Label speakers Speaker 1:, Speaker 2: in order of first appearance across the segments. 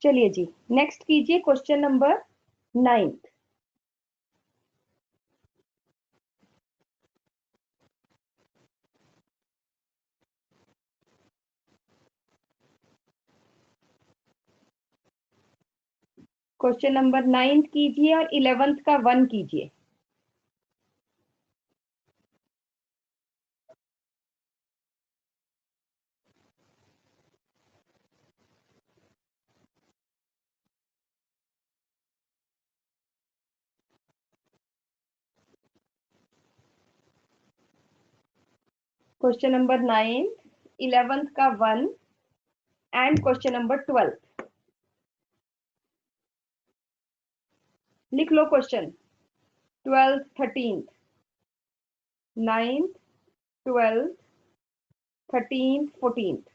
Speaker 1: चलिए जी, नेक्स्ट कीजिए question number 9। Question number 9 कीजिए और 11th का 1 कीजिए। क्वेश्चन नंबर 9, 11th का 1 एंड क्वेश्चन नंबर 12। लिख लो question. 12th, 13th, 9th, 12th, 13th, 14th।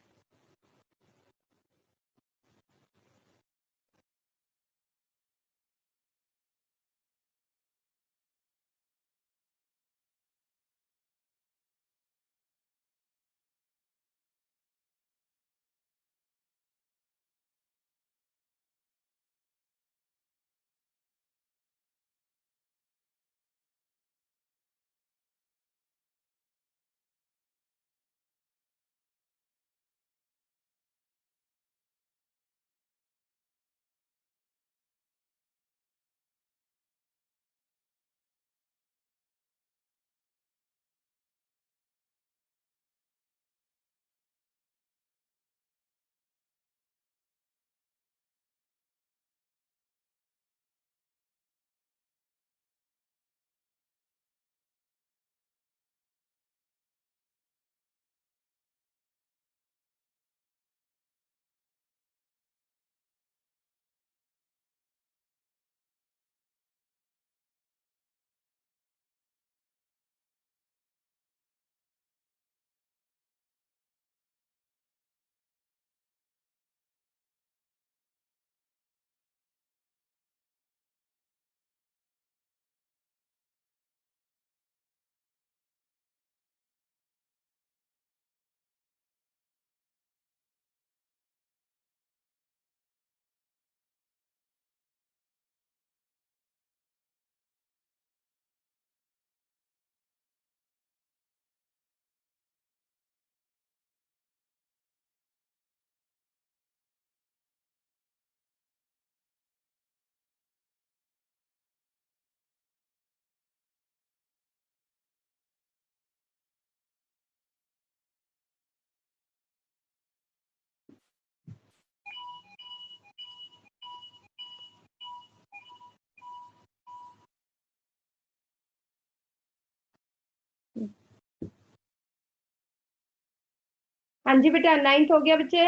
Speaker 1: हाँ जी बेटा, 9th हो गया बच्चे?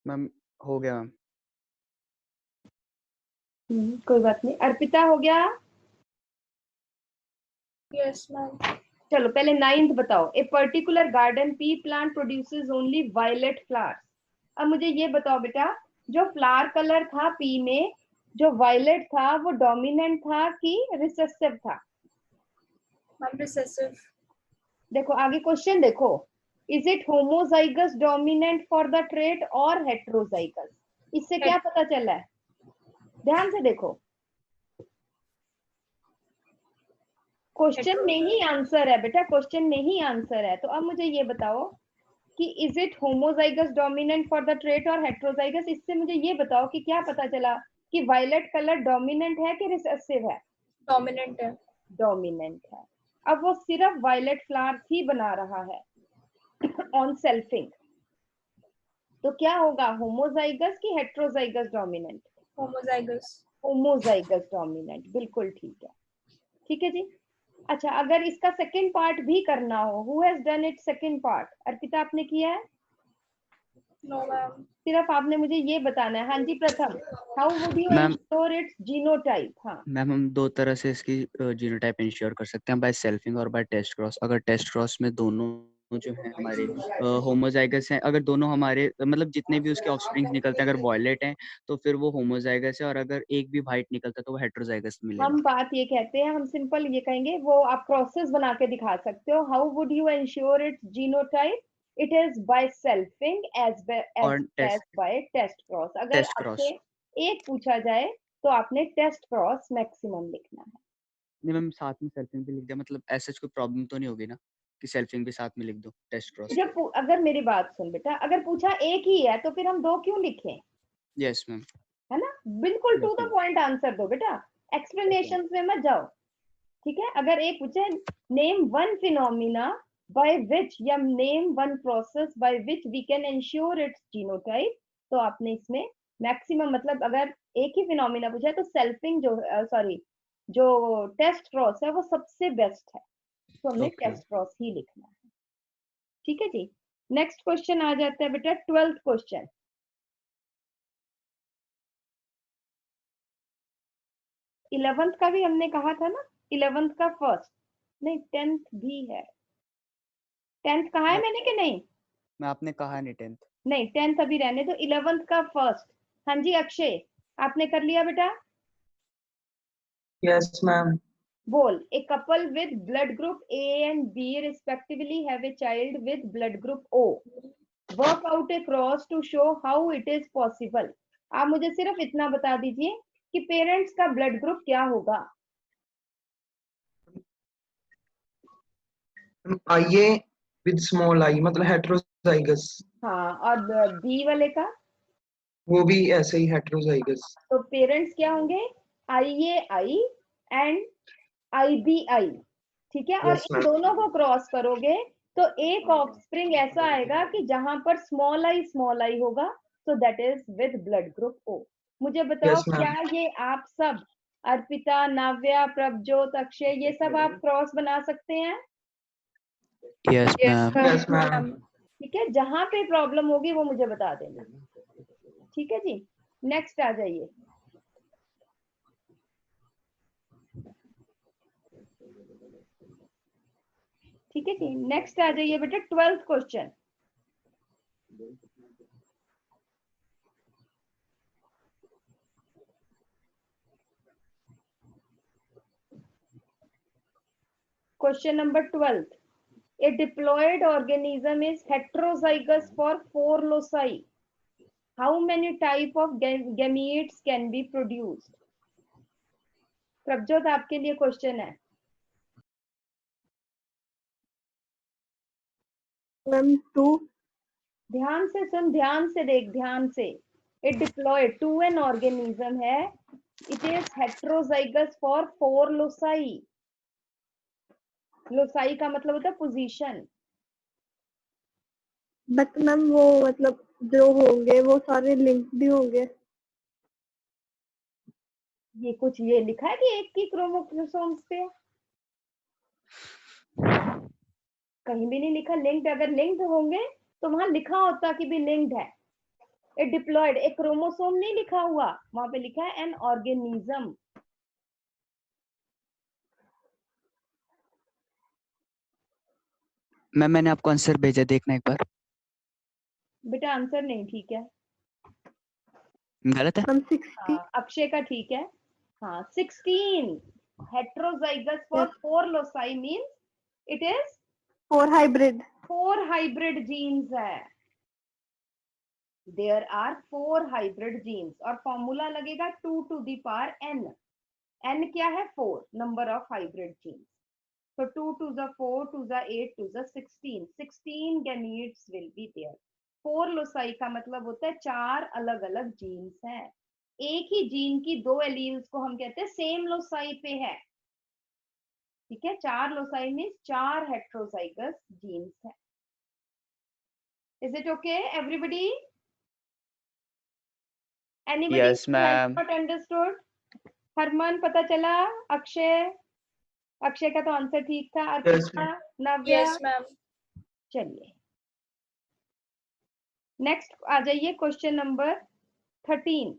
Speaker 2: मैम हो गया मैम।
Speaker 1: कोई बात नहीं। अर्पिता हो गया?
Speaker 3: Yes ma'am.
Speaker 1: चलो पहले 9th बताओ। A particular garden pea plant produces only violet flowers. अब मुझे ये बताओ बेटा, जो फ्लावर कलर था पी में, जो वायलेट था, वो डोमिनेंट था कि रिसेसिव था?
Speaker 3: Ma'am recessive.
Speaker 1: देखो आगे क्वेश्चन देखो। Is it homozygous dominant for the trait और हेट्रोजाइगस? इससे क्या पता चला है? ध्यान से देखो, क्वेश्चन में ही आंसर है बेटा, क्वेश्चन में ही आंसर है। तो अब मुझे ये बताओ कि is it homozygous dominant for the trait और हेट्रोजाइगस? इससे मुझे ये बताओ कि क्या पता चला कि वायलेट कलर डोमिनेंट है कि रिसेसिव है?
Speaker 3: डोमिनेंट है।
Speaker 1: डोमिनेंट है। अब वो सिर्फ वायलेट फ्लावर्स ही बना रहा है ऑन सेल्फिंग। तो क्या होगा, होमोजाइगस कि heterozygous dominant?
Speaker 3: Homozygous.
Speaker 1: Homozygous dominant, बिल्कुल ठीक है। ठीक है जी। अच्छा, अगर इसका सेकंड पार्ट भी करना हो, who has done it second part? Arpita आपने किया है?
Speaker 3: No ma'am.
Speaker 1: सिर्फ आपने मुझे ये बताना है। हाँ जी Pratham, how would you
Speaker 2: ma'am
Speaker 1: ensure its genotype? हाँ
Speaker 2: मैम हम दो तरह से इसकी जीनोटाइप इंश्योर कर सकते हैं, बाय सेल्फिंग और बाय टेस्ट क्रॉस। अगर टेस्ट क्रॉस में दोनों जो है हमारे होमोजाइगस हैं, अगर दोनों हमारे मतलब जितने भी उसके ऑफस्प्रिंग्स निकलते हैं अगर वॉयलेट हैं तो फिर वो होमोजाइगस है, और अगर एक भी वाइट निकलता है तो वो हेट्रोजाइगस मिलेगा।
Speaker 1: हम बात ये कहते हैं, हम सिंपल ये कहेंगे, वो आप प्रोसेस बना के दिखा सकते हो। How would you ensure its genotype? It is by selfing as
Speaker 2: और
Speaker 1: एज बाय टेस्ट क्रॉस। अगर
Speaker 2: टेस्ट
Speaker 1: आपसे
Speaker 2: क्रॉस।
Speaker 1: एक पूछा जाए तो आपने टेस्ट क्रॉस मैक्सिमम लिखना है।
Speaker 2: नहीं मैम, साथ में सेल्फिंग भी लिख दिया, मतलब ऐसा कोई प्रॉब्लम तो नहीं होगी ना कि सेल्फिंग भी साथ में लिख दो टेस्ट क्रॉस।
Speaker 1: अगर मेरी बात सुन बेटा, अगर पूछा एक ही है तो फिर हम दो क्यों लिखें?
Speaker 2: Yes ma'am.
Speaker 1: है ना, बिल्कुल to
Speaker 2: yes
Speaker 1: the
Speaker 2: ma'am.
Speaker 1: Point answer दो बेटा, एक्सप्लेनेशन में मत जाओ। ठीक है, अगर एक पूछे name one phenomena by which या name one process by which we can ensure its genotype, तो आपने इसमें मैक्सिमम, मतलब अगर एक ही फिनोमिना पूछा है तो सेल्फिंग जो सॉरी जो टेस्ट क्रॉस है वो सबसे बेस्ट है, तो हमने
Speaker 2: ओके।
Speaker 1: टेस्ट क्रॉस ही लिखना है। ठीक है जी। नेक्स्ट क्वेश्चन आ जाता है बेटा 12th क्वेश्चन। 11th का भी हमने कहा था ना, 11th का फर्स्ट, नहीं 10th भी है। 10th कहा है मैंने कि नहीं?
Speaker 2: मैं आपने कहा नहीं 10th।
Speaker 1: नहीं 10th अभी रहने दो, 11th का फर्स्ट। हाँ जी अक्षय, आपने कर लिया बेटा?
Speaker 4: Yes, ma'am.
Speaker 1: बोल, a couple with blood group A and B respectively have a child with blood group O, work out a cross to show how it is possible. आप मुझे सिर्फ इतना बता दीजिए कि पेरेंट्स का ब्लड ग्रुप क्या होगा।
Speaker 4: IA with small I मतलब heterozygous,
Speaker 1: हाँ, और बी वाले का?
Speaker 4: वो भी ऐसे ही heterozygous.
Speaker 1: तो पेरेंट्स क्या होंगे? आई ए आई एंड आई बी आई। ठीक है, और
Speaker 4: Yes,
Speaker 1: इन
Speaker 4: ma'am.
Speaker 1: दोनों को क्रॉस करोगे तो एक ऑफस्प्रिंग ऐसा आएगा कि जहां पर स्मॉल आई होगा, तो that is with blood group O. मुझे बताओ
Speaker 4: Yes,
Speaker 1: क्या
Speaker 4: ma'am.
Speaker 1: ये आप सब, अर्पिता, नाव्या, प्रभजोत, अक्षय, ये सब आप क्रॉस बना सकते हैं?
Speaker 2: Yes
Speaker 3: Yes,
Speaker 2: ma'am.
Speaker 4: Yes, ma'am.
Speaker 3: ma'am.
Speaker 1: ठीक है, जहां पे प्रॉब्लम होगी वो मुझे बता देना। ठीक है जी, नेक्स्ट आ जाइए। ठीक है जी, नेक्स्ट आ जाइए बेटा 12th question. Question number 12th, a diploid organism is heterozygous for 4 loci. How many type of gametes can be produced? Prabhjot आपके लिए क्वेश्चन है।
Speaker 3: Ma'am, 2.
Speaker 1: ध्यान से सुन, ध्यान से देख, ध्यान से। ए डिप्लॉयड टू एन ऑर्गेनिज्म है, it is heterozygous for 4 loci. Loci का मतलब होता है पोजीशन।
Speaker 3: बट मैम वो मतलब जो होंगे वो सारे लिंक भी होंगे।
Speaker 1: ये कुछ ये लिखा है कि एक की क्रोमोसोम्स पे है? कहीं भी नहीं लिखा लिंक्ड। अगर लिंक्ड होंगे तो वहां लिखा होता कि भी लिंक्ड है। ए डिप्लॉयड, एक क्रोमोसोम नहीं लिखा हुआ, वहां पे लिखा है एन ऑर्गेनिज्म।
Speaker 2: मैम मैंने आपको आंसर भेजा, देखना एक बार।
Speaker 1: बेटा आंसर नहीं ठीक है।
Speaker 2: गलत है?
Speaker 3: मैम 60।
Speaker 1: हाँ, अक्षय का ठीक है। हाँ 16 heterozygous for
Speaker 3: Yes.
Speaker 1: 4 loci means it is
Speaker 3: 4 hybrid.
Speaker 1: 4 hybrid genes है। देयर आर 4 हाइब्रिड जीन्स और फॉर्मूला लगेगा 2 to the power n। n क्या है? 4 number of hybrid genes. So 2 to the 4 to the 8 to the 16, 16 gametes will be there. 4 loci का मतलब होता है 4 अलग अलग जीन्स हैं। एक ही जीन की 2 एलील्स को हम कहते हैं सेम लोसाई पे है। ठीक है, 4 लोसाई में 4 हेट्रोजाइगस जीन्स है। Is it okay everybody? Anybody
Speaker 2: yes ma'am.
Speaker 1: Not understood? Harman पता चला? अक्षय, अक्षय का तो आंसर ठीक था।
Speaker 4: Yes,
Speaker 1: Arpita,
Speaker 4: ma'am.
Speaker 1: नव्या,
Speaker 3: Yes, ma'am.
Speaker 1: चलिए नेक्स्ट आ जाइए क्वेश्चन नंबर 13।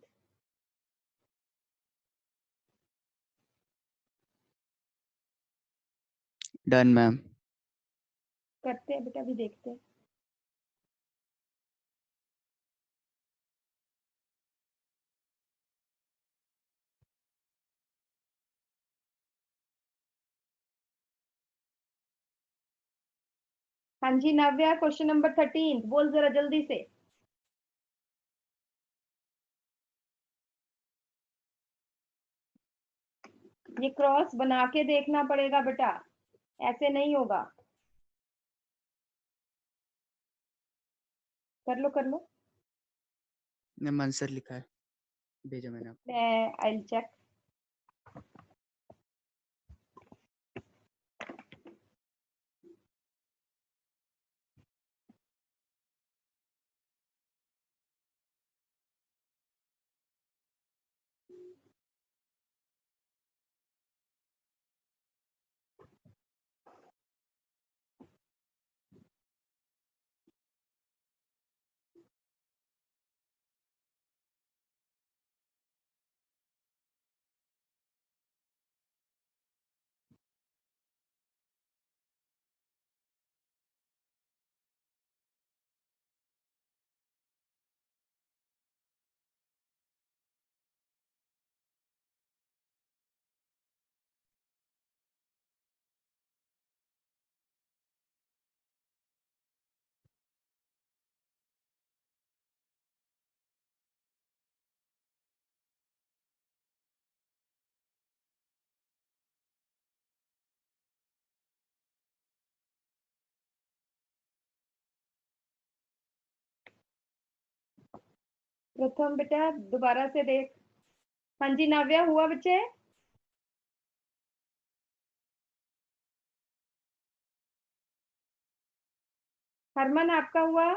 Speaker 2: Done ma'am.
Speaker 1: करते हैं बेटा, अभी देखते हैं। हाँ जी नव्या, क्वेश्चन नंबर 13 बोल जरा जल्दी से। ये क्रॉस बना के देखना पड़ेगा बेटा, ऐसे नहीं होगा। कर लो कर लो।
Speaker 2: आंसर लिखा है, भेजा मैंने आपको।
Speaker 1: I will check. प्रथम बेटा दोबारा से देख। हाँ जी नव्या, हुआ बच्चे? हरमन आपका हुआ?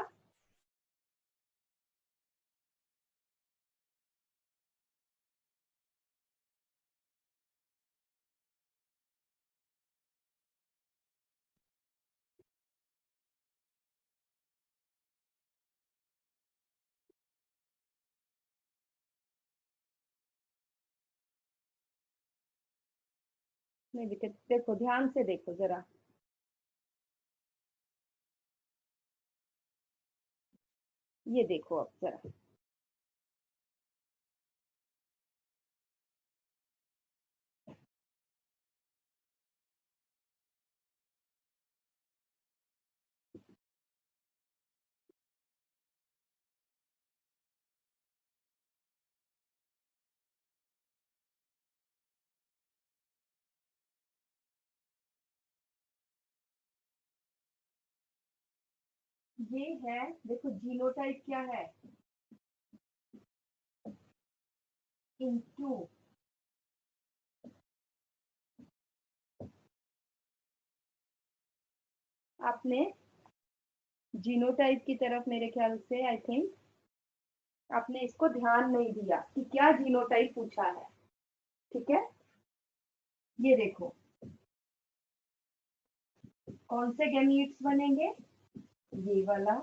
Speaker 1: नहीं बेटे, देखो ध्यान से देखो जरा। ये देखो अब जरा। ये है, देखो जीनोटाइप क्या है, इनटू आपने जीनोटाइप की तरफ मेरे ख्याल से आई थिंक आपने इसको ध्यान नहीं दिया कि क्या जीनोटाइप पूछा है। ठीक है, ये देखो कौन से गैमीट्स बनेंगे, ये वाला,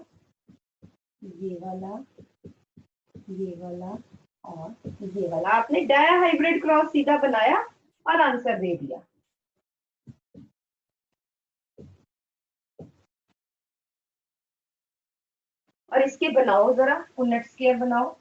Speaker 1: ये वाला, ये वाला और ये वाला। आपने डाया हाइब्रिड क्रॉस सीधा बनाया और आंसर दे दिया। और इसके बनाओ जरा, पुनेट स्क्वायर बनाओ।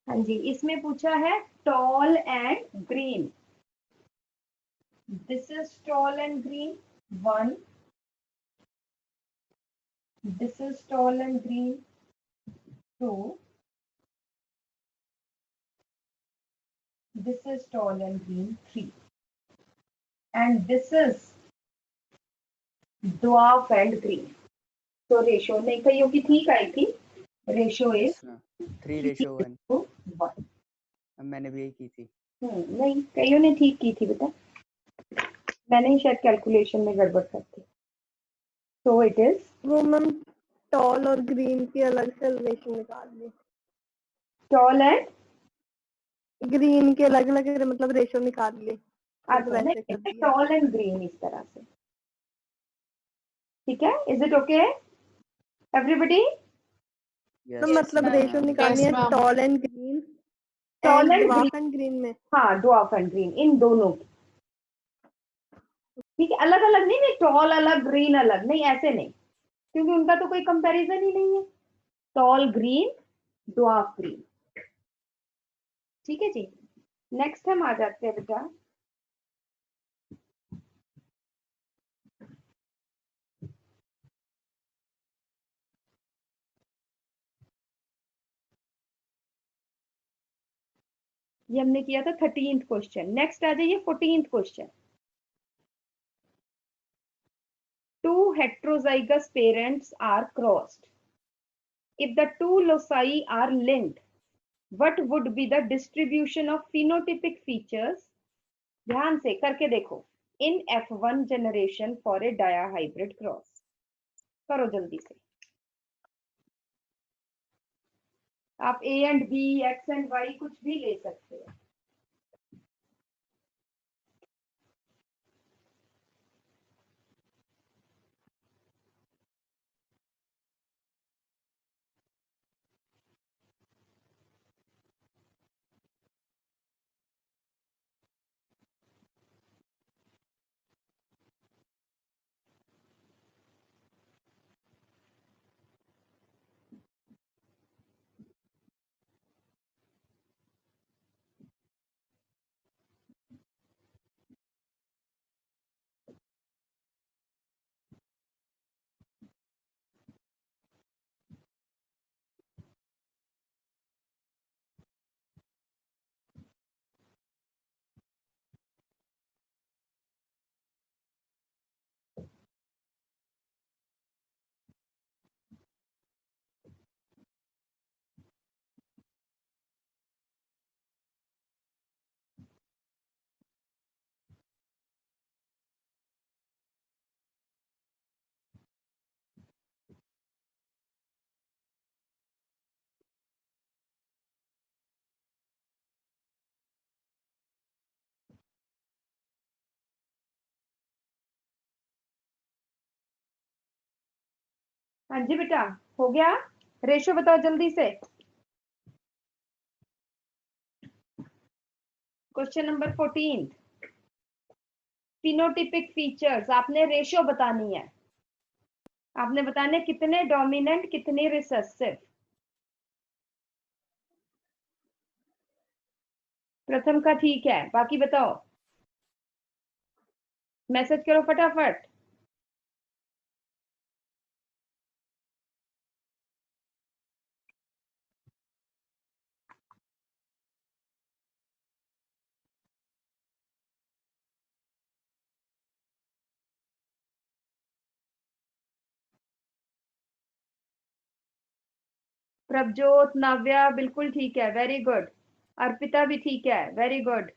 Speaker 1: हाँ जी, इसमें पूछा है tall and green. This is tall and green 1, this is tall and green 2, this is tall and green 3, and this is dwarf and green। तो रेशो नहीं कईयों की ठीक आई थी, रेशियो इज
Speaker 2: 3:1।
Speaker 1: 1।
Speaker 2: मैंने भी यही की थी।
Speaker 1: नहीं, कईयों ने ठीक की थी बेटा, मैंने ही शायद कैलकुलेशन में गड़बड़ कर दी। सो इट इज,
Speaker 3: वो मैम टॉल और ग्रीन की अलग से रेशियो निकाल ली,
Speaker 1: टॉल एंड
Speaker 3: ग्रीन के अलग अलग मतलब रेशियो निकाल ली, मतलब
Speaker 1: अच्छा,
Speaker 3: ऐसे कर
Speaker 1: नहीं,
Speaker 3: दिया।
Speaker 1: टॉल एंड ग्रीन इस तरह से, ठीक है। Is it okay everybody?
Speaker 2: Yes
Speaker 3: तो मतलब रेशियो
Speaker 2: मैम।
Speaker 3: निकालनी है tall and green
Speaker 1: tall
Speaker 3: and
Speaker 1: and
Speaker 3: dwarf
Speaker 1: green,
Speaker 3: and green में।
Speaker 1: हाँ, ड्वार्फ एंड ग्रीन, इन दोनों की, ठीक है। अलग अलग नहीं, नहीं टॉल अलग ग्रीन अलग नहीं, ऐसे नहीं, क्योंकि उनका तो कोई कंपैरिजन ही नहीं है। टॉल ग्रीन, ड्वार्फ ग्रीन, ठीक है जी। नेक्स्ट हम आ जाते हैं बेटा, ये हमने किया था 13th क्वेश्चन। नेक्स्ट आ जाइए 14th question. Two heterozygous parents are crossed. If the two loci are linked, what would be the distribution of phenotypic features? ध्यान से करके देखो, in F1 generation for a diahybrid cross। करो जल्दी से, आप A and B, X and Y कुछ भी ले सकते हो। हाँ जी बेटा, हो गया। रेशियो बताओ जल्दी से। क्वेश्चन नंबर 14, फिनोटिपिक फीचर्स, आपने रेशियो बतानी है। आपने बताने कितने डोमिनेंट कितने रिसेसिव। प्रथम का ठीक है, बाकी बताओ, मैसेज करो फटाफट। प्रभजोत, नाव्या बिल्कुल ठीक है, वेरी गुड। अर्पिता भी ठीक है, very good.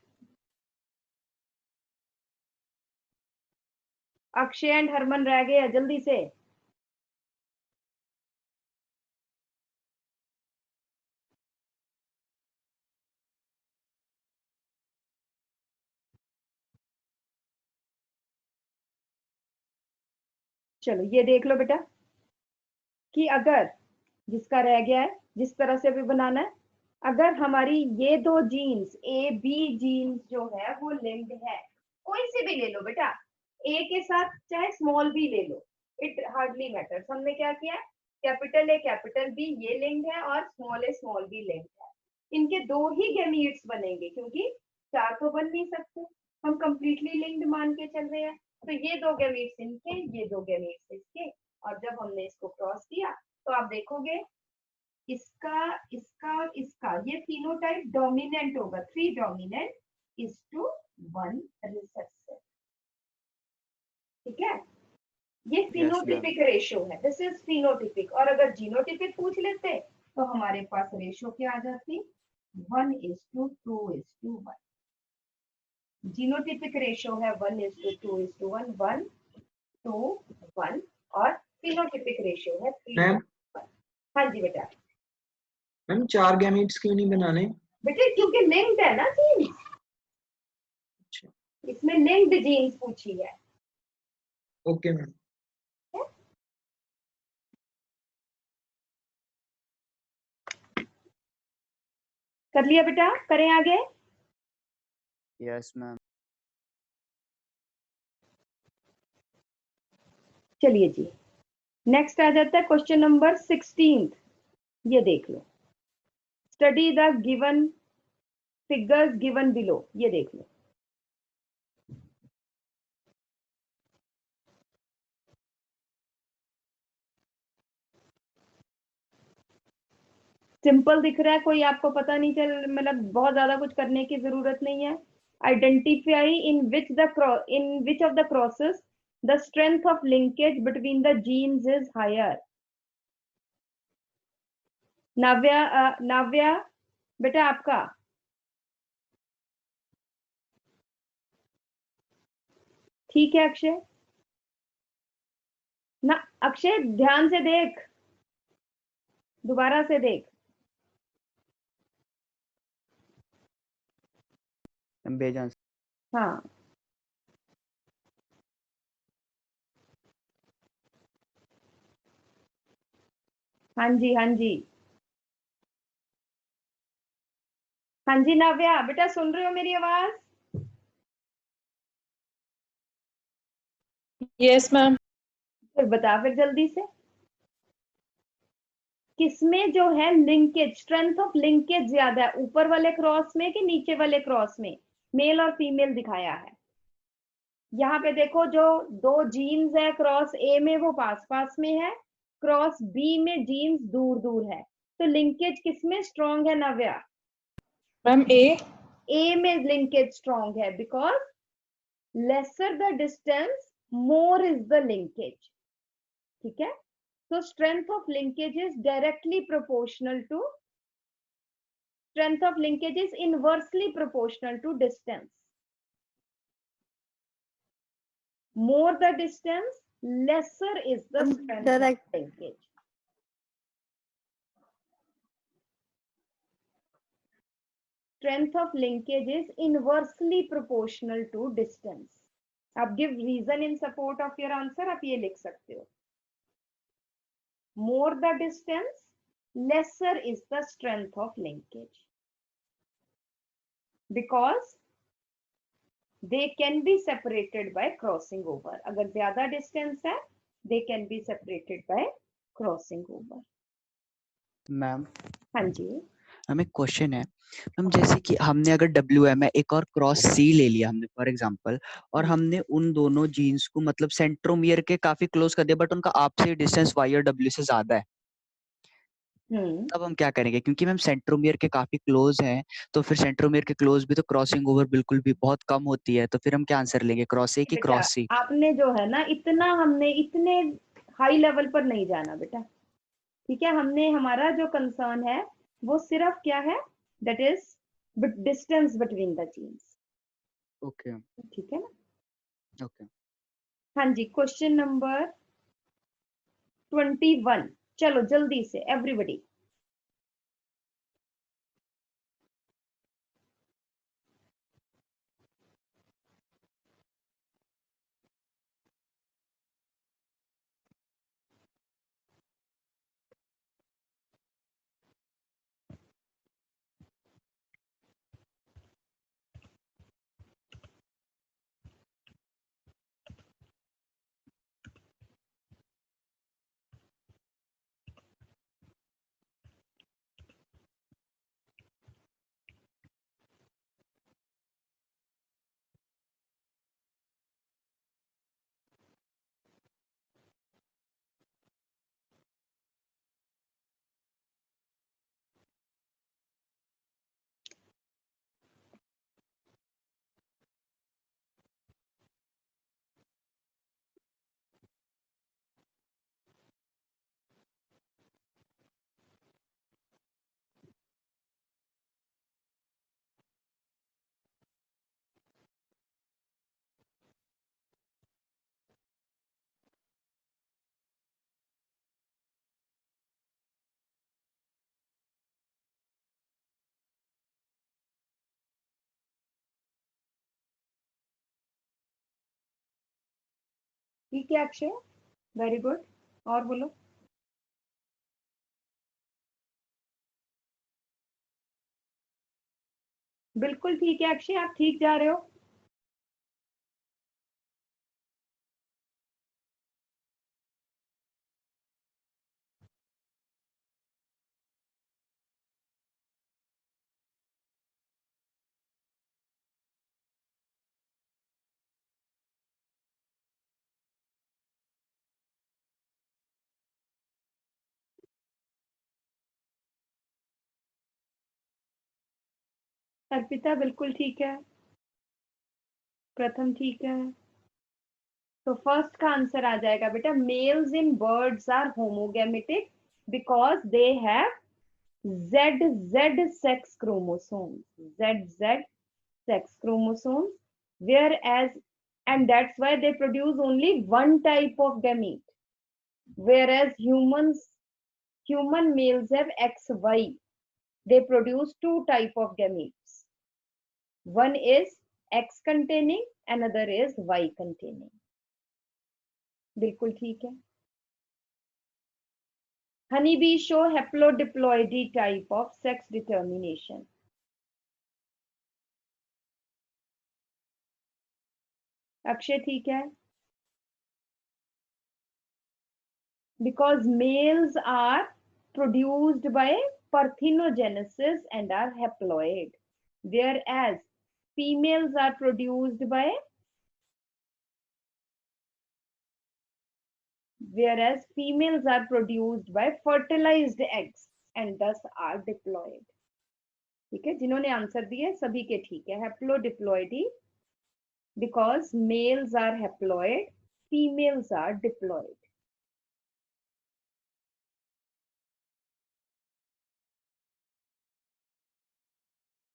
Speaker 1: Akshay and Harman रह गए, जल्दी से। चलो ये देख लो बेटा, कि अगर जिसका रह गया है, जिस तरह से अभी बनाना है, अगर हमारी ये दो जीन्स ए बी जीन्स जो है वो लिंक्ड है, कोई से भी ले लो बेटा, ए के साथ चाहे स्मॉल बी ले लो, इट हार्डली मैटर्स। हमने क्या किया, कैपिटल ए कैपिटल बी ये लिंक्ड है और small A small be linked है। इनके दो ही गैमीट्स बनेंगे, क्योंकि चार तो बन नहीं सकते, हम कंप्लीटली लिंक्ड मान के चल रहे हैं। तो ये दो गैमीट्स इनके, ये दो गैमीट्स इसके, और जब हमने इसको क्रॉस किया तो आप देखोगे इसका इसका इसका ये फिनोटाइप डोमिनेंट होगा, 3 डोमिनेंट इज टू 1 रिसेसिव, ठीक है। ये
Speaker 2: यस मैम।
Speaker 1: फिनोटिपिक रेशियो है, दिस इज फिनोटिपिक। और अगर जीनोटिपिक पूछ लेते तो हमारे पास रेशो क्या आ जाती, 1:2:1। जीनोटिपिक रेशो है 1:2:1, 1:1, और फिनोटिपिक रेशो है 3:1।
Speaker 4: मैम
Speaker 1: हाँ जी बेटा।
Speaker 4: मैम 4 गैमेट्स क्यों नहीं बनाने?
Speaker 1: बेटे क्योंकि लिंक्ड है ना जीन्स,
Speaker 4: अच्छा,
Speaker 1: इसमें लिंक्ड जीन्स पूछी है।
Speaker 4: Okay ma'am.
Speaker 1: कर लिया बेटा, करें आगे।
Speaker 2: Yes ma'am.
Speaker 1: चलिए जी, नेक्स्ट आ जाता है क्वेश्चन नंबर 16। ये देख लो, study the given figures given below. ये देख लो, सिंपल दिख रहा है, कोई आपको पता नहीं चल, मतलब बहुत ज्यादा कुछ करने की जरूरत नहीं है। Identify in which of the crosses the strength of linkage between the genes is higher. Navya, Navya बेटा आपका। ठीक है अक्षय ना, अक्षय ध्यान से देख, दोबारा से देख।
Speaker 2: बेजान।
Speaker 1: हाँ हाँ जी, हाँ जी, हाँ जी नाव्या बेटा, सुन रहे हो मेरी आवाज?
Speaker 5: Yes ma'am.
Speaker 1: फिर बता फिर जल्दी से, किसमें जो है लिंकेज, स्ट्रेंथ ऑफ लिंकेज ज्यादा है, ऊपर वाले क्रॉस में कि नीचे वाले क्रॉस में? मेल और फीमेल दिखाया है। यहाँ पे देखो, जो दो जीन्स है क्रॉस ए में वो पास पास में है, क्रॉस बी में जीन्स दूर दूर है, तो लिंकेज किसमें स्ट्रॉन्ग है नव्या?
Speaker 5: मैम
Speaker 1: ए में लिंकेज स्ट्रॉन्ग है, because lesser the distance more is the linkage। ठीक है, so strength of linkage is directly proportional to, strength of linkage is inversely proportional to distance। more the distance, lesser is the strength of
Speaker 3: Direct.
Speaker 1: linkage। strength of linkage is inversely proportional to distance। आप give reason in support of your answer, आप ये लिख सकते हो, more the distance, lesser is the strength of linkage, because they can be separated by crossing over। अगर ज्यादा distance है, they can be separated by crossing over।
Speaker 2: Ma'am
Speaker 1: हाँ जी,
Speaker 2: हमें क्वेश्चन है मैम, जैसे कि हमने अगर WM है एक और क्रॉस C ले लिया हमने फॉर एग्जांपल, और हमने उन दोनों जीन्स को मतलब सेंट्रोमियर के काफी क्लोज कर दिया, बट उनका आपसी डिस्टेंस Y और W से ज्यादा है, तब हम क्या करेंगे? क्योंकि मैम सेंट्रोमियर के काफी क्लोज हैं, तो फिर सेंट्रोमियर के क्लोज भी तो क्रॉसिंग ओवर बिल्कुल भी बहुत कम होती है, तो फिर हम क्या आंसर लेंगे, क्रॉस A की
Speaker 1: बेटा
Speaker 2: क्रॉस C?
Speaker 1: आपने जो है ना, इतना हमने इतने हाई लेवल पर नहीं जाना बेटा। ठीक है, हमने, हमारा जो कंसर्न है वो सिर्फ क्या है, that is distance between the genes.
Speaker 2: Okay
Speaker 1: ठीक है ना?
Speaker 2: ओके।
Speaker 1: हाँ जी, क्वेश्चन नंबर 21, चलो जल्दी से एवरीबॉडी। ठीक है अक्षय, वेरी गुड। और बोलो। बिल्कुल ठीक है अक्षय, आप ठीक जा रहे हो। अर्पिता बिल्कुल ठीक है, प्रथम ठीक है। तो फर्स्ट का आंसर आ जाएगा बेटा, males in birds are homogametic because they have ZZ sex chromosomes, ZZ sex chromosomes, whereas, and that's why they produce only one type of gamete, whereas human males have XY, they produce two type of gametes. One is X containing, another is Y containing. बिल्कुल ठीक है। Honeybee show haplodiploidy type of sex determination. Akshay ठीक है। Because males are produced by parthenogenesis and are haploid, whereas females are produced by fertilized eggs and thus are diploid. ठीक है, जिन्होंने answer दिए सभी के ठीक है। हैप्लोडिप्लॉइडी because males are haploid, females are diploid.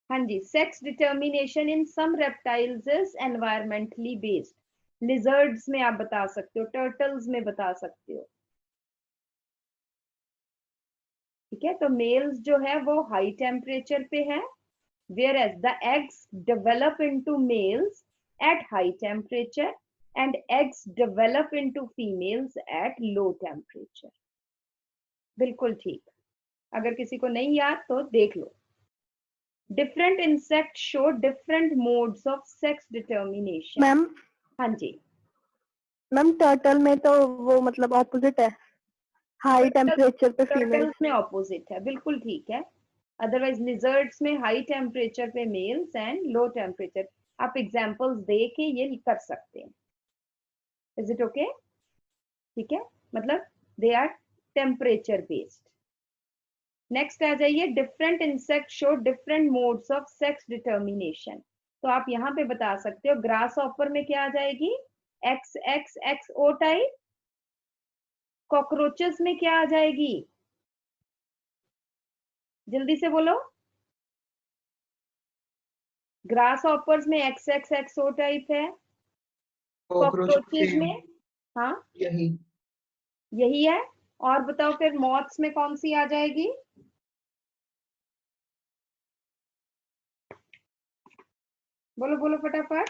Speaker 1: हाँ जी, sex determination in some reptiles is environmentally based. Lizards में आप बता सकते हो, टर्टल्स में बता सकते हो। ठीक है, तो मेल्स जो है वो हाई टेम्परेचर पे है, whereas the eggs develop into males at high temperature and eggs develop into females at low temperature. बिल्कुल ठीक। अगर किसी को नहीं याद तो देख लो। Different insects show different modes of sex determination.
Speaker 3: Ma'am
Speaker 1: हाँ जी,
Speaker 3: मैम टर्टल में तो वो मतलब ऑपोजिट है, हाई टेम्परेचर पे फीमेल।
Speaker 1: टर्टल्स में ऑपोजिट है, बिल्कुल ठीक है। अदरवाइज लिजर्ड्स में हाई टेम्परेचर पे मेल्स एंड लो टेम्परेचर। आप एग्जांपल्स दे के ये कर सकते हैं। Is it okay? ठीक है, मतलब they are temperature based. Next आ जाइए, different insect show different modes of sex determination. तो आप यहाँ पे बता सकते हो, ग्रास ऑपर में क्या आ जाएगी? XXXO type. कॉकरोचेस में क्या आ जाएगी? जल्दी से बोलो। ग्रास ऑपर्स में XXXO टाइप है, कॉकरोचेस में हाँ यही है। और बताओ फिर मॉथ्स में कौन सी आ जाएगी? बोलो बोलो फटाफट।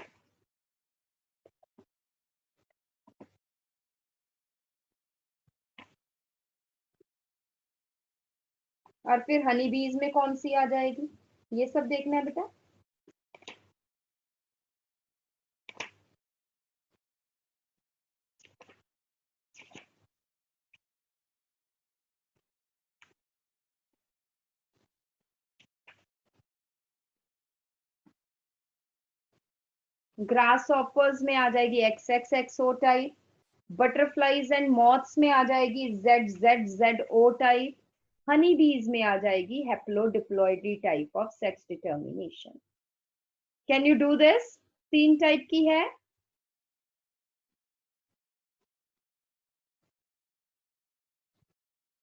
Speaker 1: और फिर हनी बीज में कौन सी आ जाएगी? ये सब देखना है बेटा। ग्रास ऑपर्स में आ जाएगी XXXO type, butterflies and moths में आ जाएगी ZZZO टाइप, हनी बीज में आ जाएगी haplodiploidy type of sex determination. Can you do this? 3 type की है।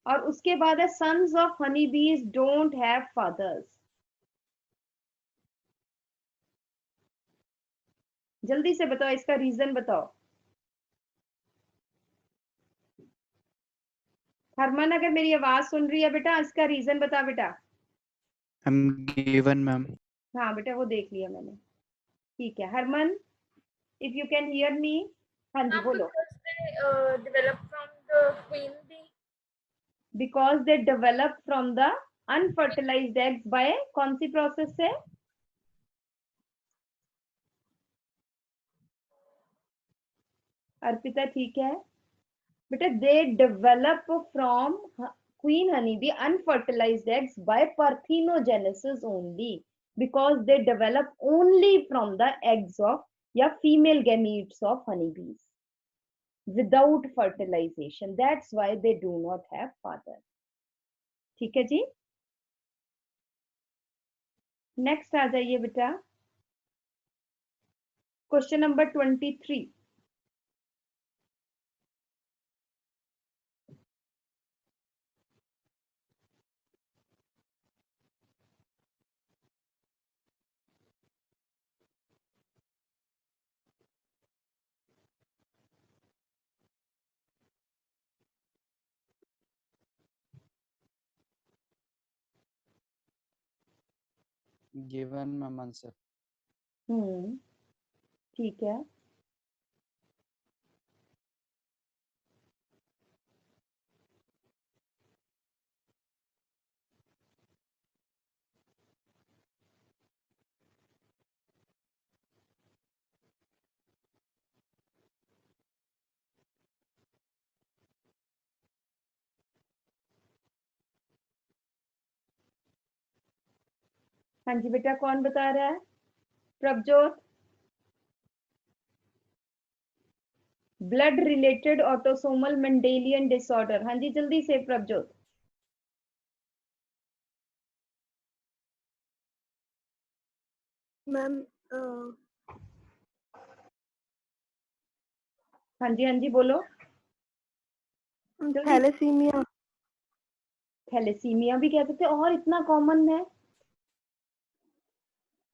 Speaker 1: और उसके बाद है सन्स ऑफ हनी बीज डोंट हैव फादर्स। जल्दी से बताओ, इसका रीजन बताओ। हरमन अगर मेरी आवाज सुन रही है बेटा, इसका रीजन बता बेटा।
Speaker 2: Given ma'am.
Speaker 1: हाँ बेटा, वो देख लिया मैंने। ठीक है Harman, if you can hear me. हाँ जी बोलो।
Speaker 6: develop from the queen bee?
Speaker 1: Because they develop from the unfertilized eggs by कौन सी प्रोसेस से? अर्पिता ठीक है बेटा, they develop from queen honeybee unfertilized eggs by parthenogenesis only, because they develop only from the eggs of या female gametes of honeybees without fertilization. That's why they do not have father. ठीक है जी, next आ जाइए बेटा, question number 23.
Speaker 2: Given ma'am answer.
Speaker 1: ठीक है, हाँ जी बेटा, कौन बता रहा है? Prabhjot. Blood related autosomal Mendelian disorder. हाँ जी, जल्दी से प्रभजोत.
Speaker 3: मैम
Speaker 1: हाँ जी बोलो जल्दी.
Speaker 3: थैलेसीमिया.
Speaker 1: थैलेसीमिया भी कह सकते हैं, और इतना कॉमन है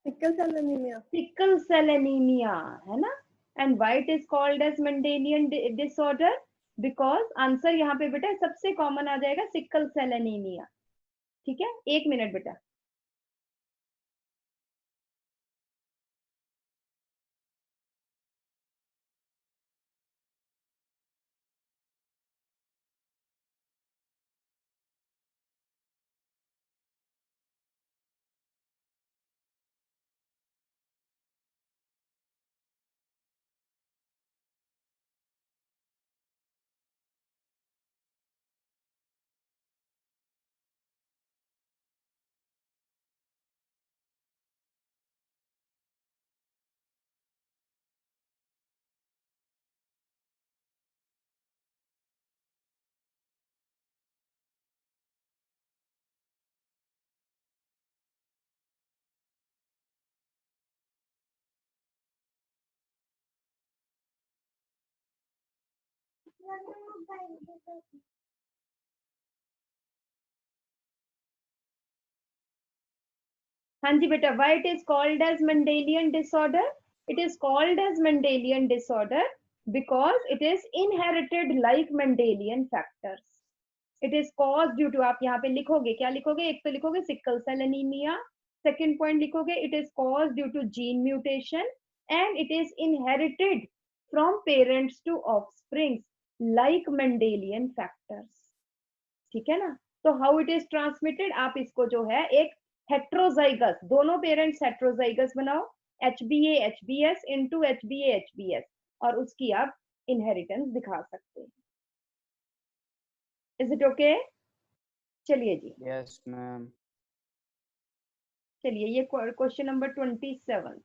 Speaker 3: sickle cell anaemia.
Speaker 1: Sickle cell anaemia, है ना. And why it is called as Mendelian disorder? Because answer यहाँ पे बेटा सबसे कॉमन आ जाएगा सिकल सेल एनीमिया. ठीक है, एक मिनट बेटा. हाँ जी बेटा, why it is called as Mendelian disorder? It is called as Mendelian disorder because it is inherited like Mendelian factors. It is caused due to, आप यहाँ पे लिखोगे, क्या लिखोगे? एक तो लिखोगे sickle cell anaemia, second point लिखोगे it is caused due to gene mutation and it is inherited from parents to offspring like Mendelian factors. ठीक है ना. तो हाउ इट इज ट्रांसमिटेड, आप इसको जो है एक हेट्रोजाइगस, दोनों पेरेंट्स हेट्रोजाइगस बनाओ, HbA-HbS इनटू HbA-HbS, और उसकी आप इनहेरिटेंस दिखा सकते हैं. Is it okay? चलिए जी,
Speaker 2: यस मैम.
Speaker 1: चलिए ये क्वेश्चन नंबर 27.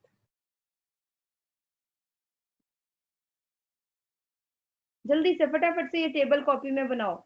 Speaker 1: जल्दी से फटाफट से ये टेबल कॉपी में बनाओ.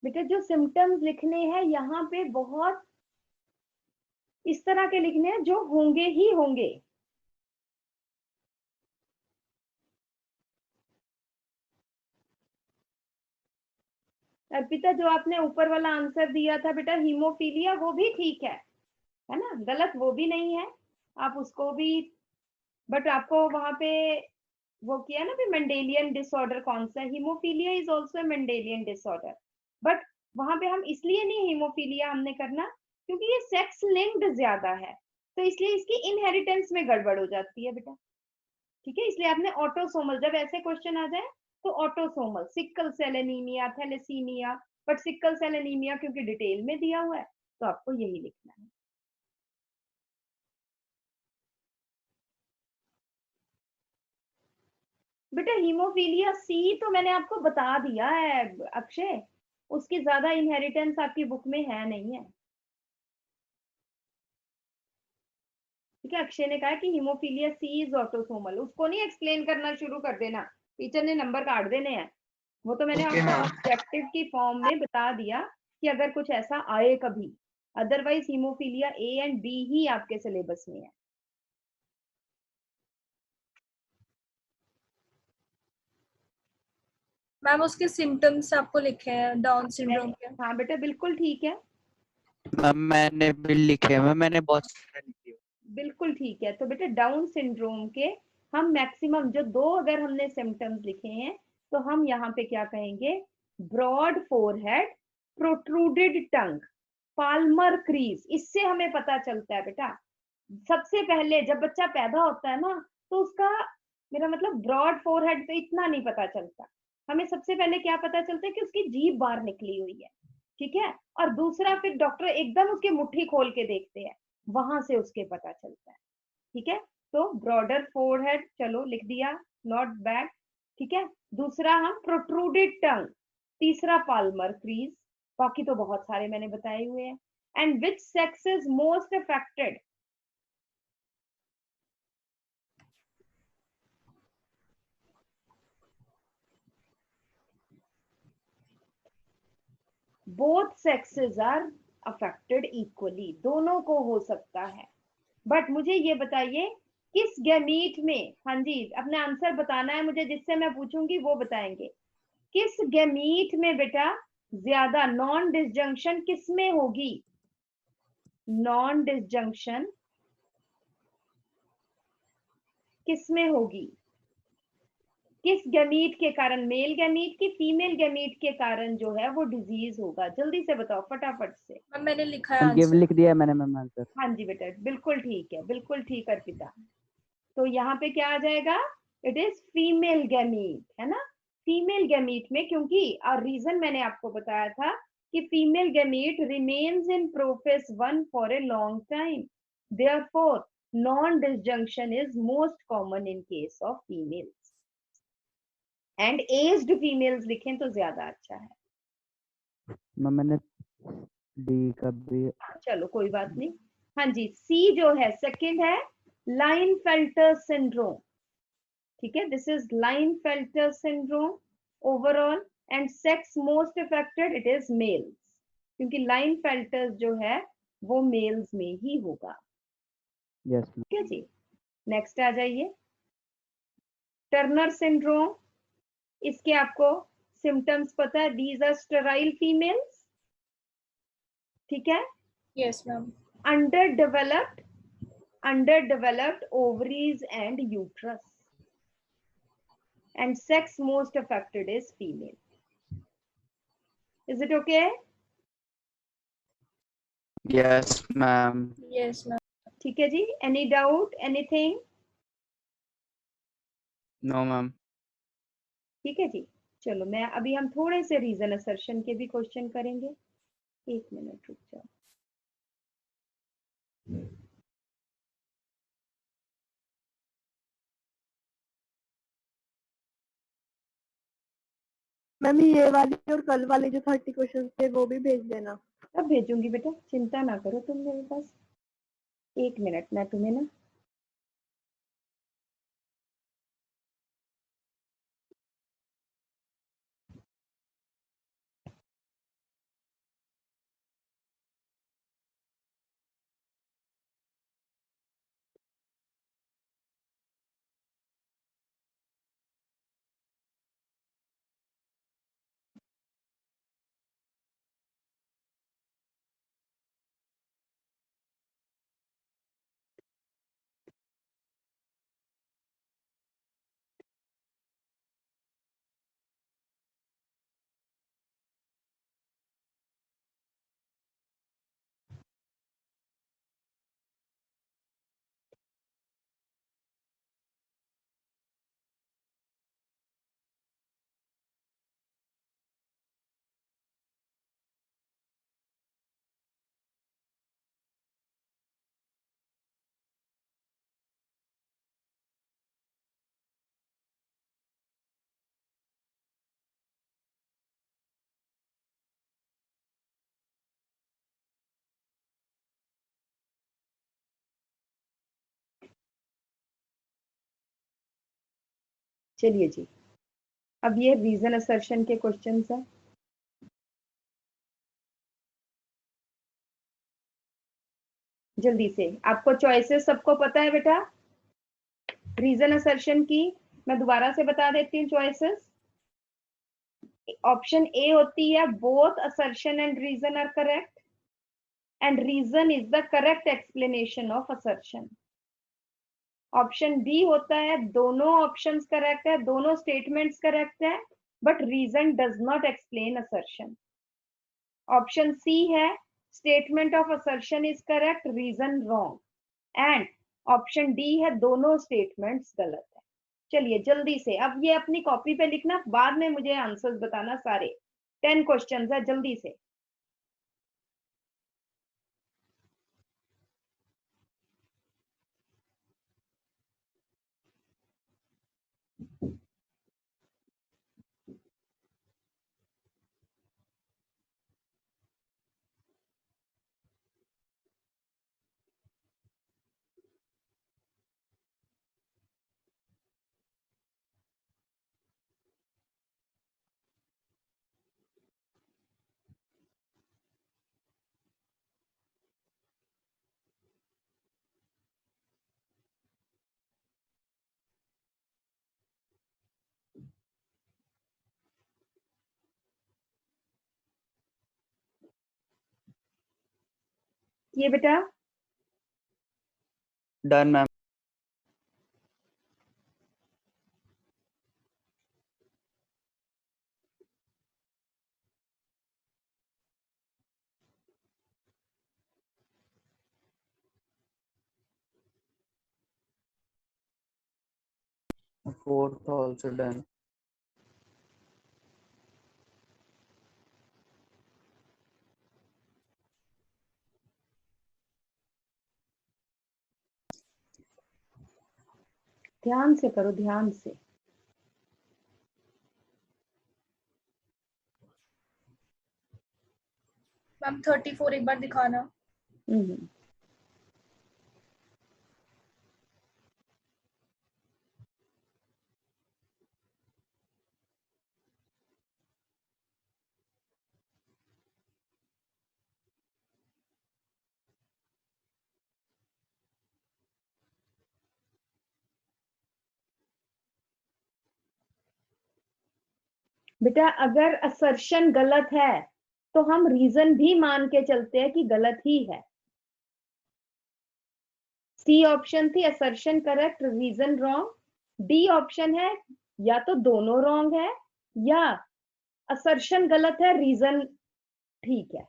Speaker 1: बेटा जो सिम्टम्स लिखने हैं यहाँ पे बहुत इस तरह के लिखने हैं जो होंगे ही होंगे। अर्पिता जो आपने ऊपर वाला आंसर दिया था बेटा हीमोफीलिया, वो भी ठीक है ना, गलत वो भी नहीं है, आप उसको भी, बट आपको वहां पे वो किया ना भी मेंडेलियन डिसऑर्डर कौन सा, haemophilia is also a Mendelian disorder, but वहां पे हम इसलिए नहीं हीमोफीलिया हमने करना क्योंकि ये सेक्स लिंक्ड ज्यादा है, तो इसलिए इसकी इनहेरिटेंस में गड़बड़ हो जाती है बेटा। ठीक है, इसलिए आपने ऑटोसोमल, जब ऐसे क्वेश्चन आ जाए तो autosomal, sickle cell anaemia, thalassaemia, but sickle cell anaemia क्योंकि डिटेल में दिया हुआ है तो आपको यही लिखना है। बेटा हीमोफीलिया सी तो मैंने आपको बता दिया है अक्षय, उसकी ज्यादा इनहेरिटेंस आपकी बुक में है नहीं है। ठीक है, अक्षय ने कहा कि हीमोफीलिया सी इज ऑटोसोमल, उसको नहीं एक्सप्लेन करना शुरू कर देना, टीचर ने नंबर काट देने हैं। वो तो मैंने
Speaker 4: ओके
Speaker 1: आपको
Speaker 4: मैम।
Speaker 1: ऑब्जेक्टिव की फॉर्म में बता दिया कि अगर कुछ ऐसा आए कभी, otherwise haemophilia A and B ही आपके सिलेबस में है।
Speaker 6: मैम उसके सिम्टम्स आपको लिखे हैं डाउन सिंड्रोम के।
Speaker 1: हाँ बेटा बिल्कुल ठीक है,
Speaker 2: मैम मैंने भी लिखे हैं, मैंने बहुत सारे लिखे हैं।
Speaker 1: बिल्कुल ठीक है। तो बेटा डाउन सिंड्रोम के हम मैक्सिमम जो दो अगर हमने सिम्टम्स लिखे हैं तो हम यहाँ पे क्या कहेंगे, ब्रॉड फोरहेड, प्रोट्रूडेड टंग, पाल्मर क्रीज, इससे हमें पता चलता है बेटा सबसे पहले जब बच्चा पैदा होता है ना तो उसका, मेरा मतलब ब्रॉड फोरहेड पे इतना नहीं पता चलता, हमें सबसे पहले क्या पता चलता है कि उसकी जीभ बाहर निकली हुई है। ठीक है, और दूसरा फिर डॉक्टर एकदम उसकी मुट्ठी खोल के देखते हैं, वहां से उसके पता चलता है। ठीक है, तो ब्रॉडर फोरहेड चलो लिख दिया, नॉट बैड। ठीक है, दूसरा हम प्रोट्रूडेड टंग, तीसरा पाल्मर क्रीज, बाकी तो बहुत सारे मैंने बताए हुए हैं। And which sex is most affected, both sexes are affected equally, दोनों को हो सकता है, बट मुझे ये बताइए किस गैमीट में, हाँ जी अपने आंसर बताना है मुझे, जिससे मैं पूछूंगी वो बताएंगे, किस गैमीट में बेटा ज्यादा नॉन डिसजंक्शन किस में होगी, नॉन डिसजंक्शन किस में होगी, किस गैमीट के कारण, मेल गैमीट की फीमेल गैमीट के कारण जो है वो डिजीज होगा, जल्दी से बताओ फटाफट से।
Speaker 6: मैम मैंने लिखा है
Speaker 2: मैम गिव
Speaker 6: आंसर।
Speaker 2: लिख दिया है मैंने मैम आंसर।
Speaker 1: हाँ जी बेटा बिल्कुल ठीक है, बिल्कुल ठीक अर्पिता। तो यहाँ पे क्या आ जाएगा, इट इज फीमेल गैमीट, है ना, फीमेल गैमीट में, क्योंकि और रीजन मैंने आपको बताया था कि female gamete remains in prophase one for a long time, therefore non disjunction is most common in case of females, and aged females लिखें तो ज्यादा अच्छा है।
Speaker 2: मैम मैंने डी का भी।
Speaker 1: चलो कोई बात नहीं। हाँ जी, सी जो है सेकंड है लाइनफेल्टर सिंड्रोम। ठीक है, this is Klinefelter syndrome overall, and sex most affected it is males, क्योंकि लाइनफेल्टर जो है वो मेल्स में ही होगा।
Speaker 2: Yes ma'am.
Speaker 1: ठीक है जी, नेक्स्ट आ जाइए, टर्नर सिंड्रोम, इसके आपको सिम्टम्स पता है, दीज आर स्टेराइल फीमेल्स। ठीक है,
Speaker 6: yes ma'am.
Speaker 1: Under developed ovaries and uterus, and sex most affected is female. Is it okay?
Speaker 2: Yes ma'am.
Speaker 6: Yes ma'am.
Speaker 1: ठीक है जी, any doubt, anything?
Speaker 2: No ma'am.
Speaker 1: ठीक है जी, चलो मैं अभी हम थोड़े से रीजन असर्शन के भी क्वेश्चन करेंगे, एक मिनट रुक जाओ।
Speaker 3: मैम ये वाली और कल वाले जो 30 क्वेश्चन थे वो भी भेज देना।
Speaker 1: अब भेजूंगी बेटा, चिंता ना करो तुम मेरे पास, एक मिनट मैं तुम्हें ना चलिए जी, अब ये रीजन असर्शन के क्वेश्चंस हैं। जल्दी से, आपको चॉइसेस सबको पता है बेटा रीजन असर्शन की? मैं दोबारा से बता देती हूँ चॉइसेस। ऑप्शन ए होती है both assertion and reason are correct and reason is the correct explanation of assertion. Option B होता है दोनों ऑप्शंस करेक्ट है, दोनों स्टेटमेंट्स करेक्ट है, but reason does not explain assertion. Option C है statement of assertion is correct, reason wrong. And option D है दोनों statements गलत है। चलिए जल्दी से, अब ये अपनी कॉपी पे लिखना, बाद में मुझे आंसर्स बताना सारे। 10 क्वेश्चंस है, जल्दी से। ये बेटा
Speaker 2: done ma'am. Fourth also done.
Speaker 1: ध्यान से करो, ध्यान से।
Speaker 6: मैम 34 एक बार दिखाना।
Speaker 1: हम्म, बेटा अगर असर्शन गलत है तो हम रीजन भी मान के चलते हैं कि गलत ही है। सी ऑप्शन थी assertion correct reason wrong. D option है या तो दोनों रॉन्ग है या असर्शन गलत है रीजन ठीक है।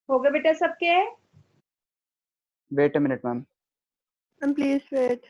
Speaker 1: हो गए बेटा सबके?
Speaker 2: Wait a minute ma'am.
Speaker 3: Please wait.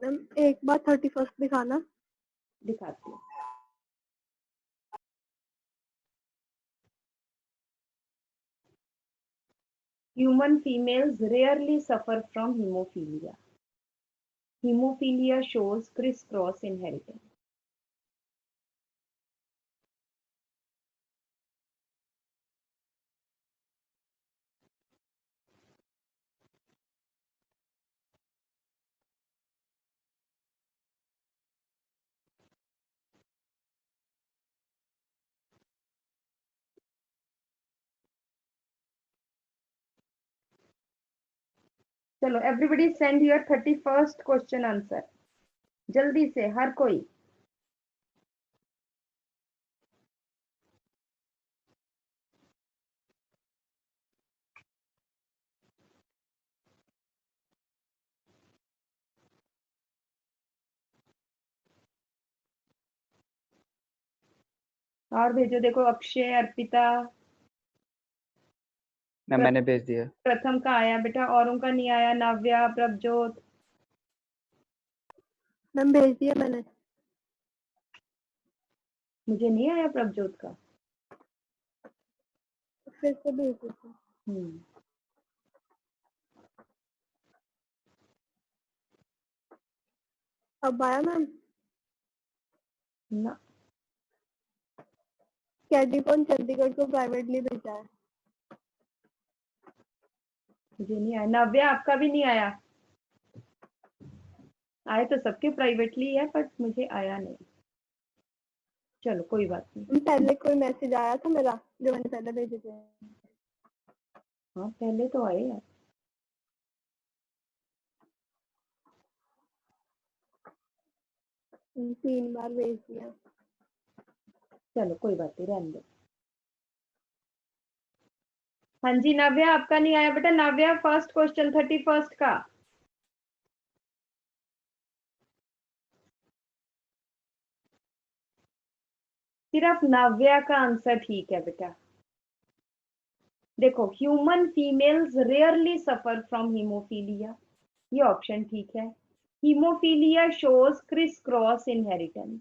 Speaker 3: Ma'am एक बार 31st दिखाना।
Speaker 1: दिखाती हूँ। Human females rarely suffer from hemophilia. Hemophilia shows crisscross inheritance. चलो everybody send your 31st question answer जल्दी से हर कोई। और भेजो, देखो अक्षय, अर्पिता,
Speaker 2: मैंने भेज दिया।
Speaker 1: प्रथम का आया बेटा, औरों का नहीं आया। नाव्या, प्रभजोत,
Speaker 3: मैम भेज दिया मैंने।
Speaker 1: मुझे नहीं आया प्रभजोत का।
Speaker 3: फिर से भेज दीजिए। अब आया मैम।
Speaker 1: ना,
Speaker 3: कैडिकॉन चंडीगढ़ को प्राइवेटली भेजा है।
Speaker 1: मुझे नहीं आया। नाव्या, आपका भी नहीं आया। आए तो सबके प्राइवेटली है, बट मुझे आया नहीं। चलो कोई बात नहीं।
Speaker 3: पहले कोई मैसेज आया था मेरा जो मैंने पहले भेजे थे।
Speaker 1: हाँ पहले तो आए यार।
Speaker 3: तीन बार भेज दिया।
Speaker 1: चलो कोई बात नहीं, रहने दो। हाँ जी नाव्या, आपका नहीं आया बेटा। नाव्या, फर्स्ट क्वेश्चन 31st का। सिर्फ नाव्या का आंसर ठीक है बेटा। देखो, human females rarely suffer from haemophilia, ये ऑप्शन ठीक है। Haemophilia shows criss cross inheritance.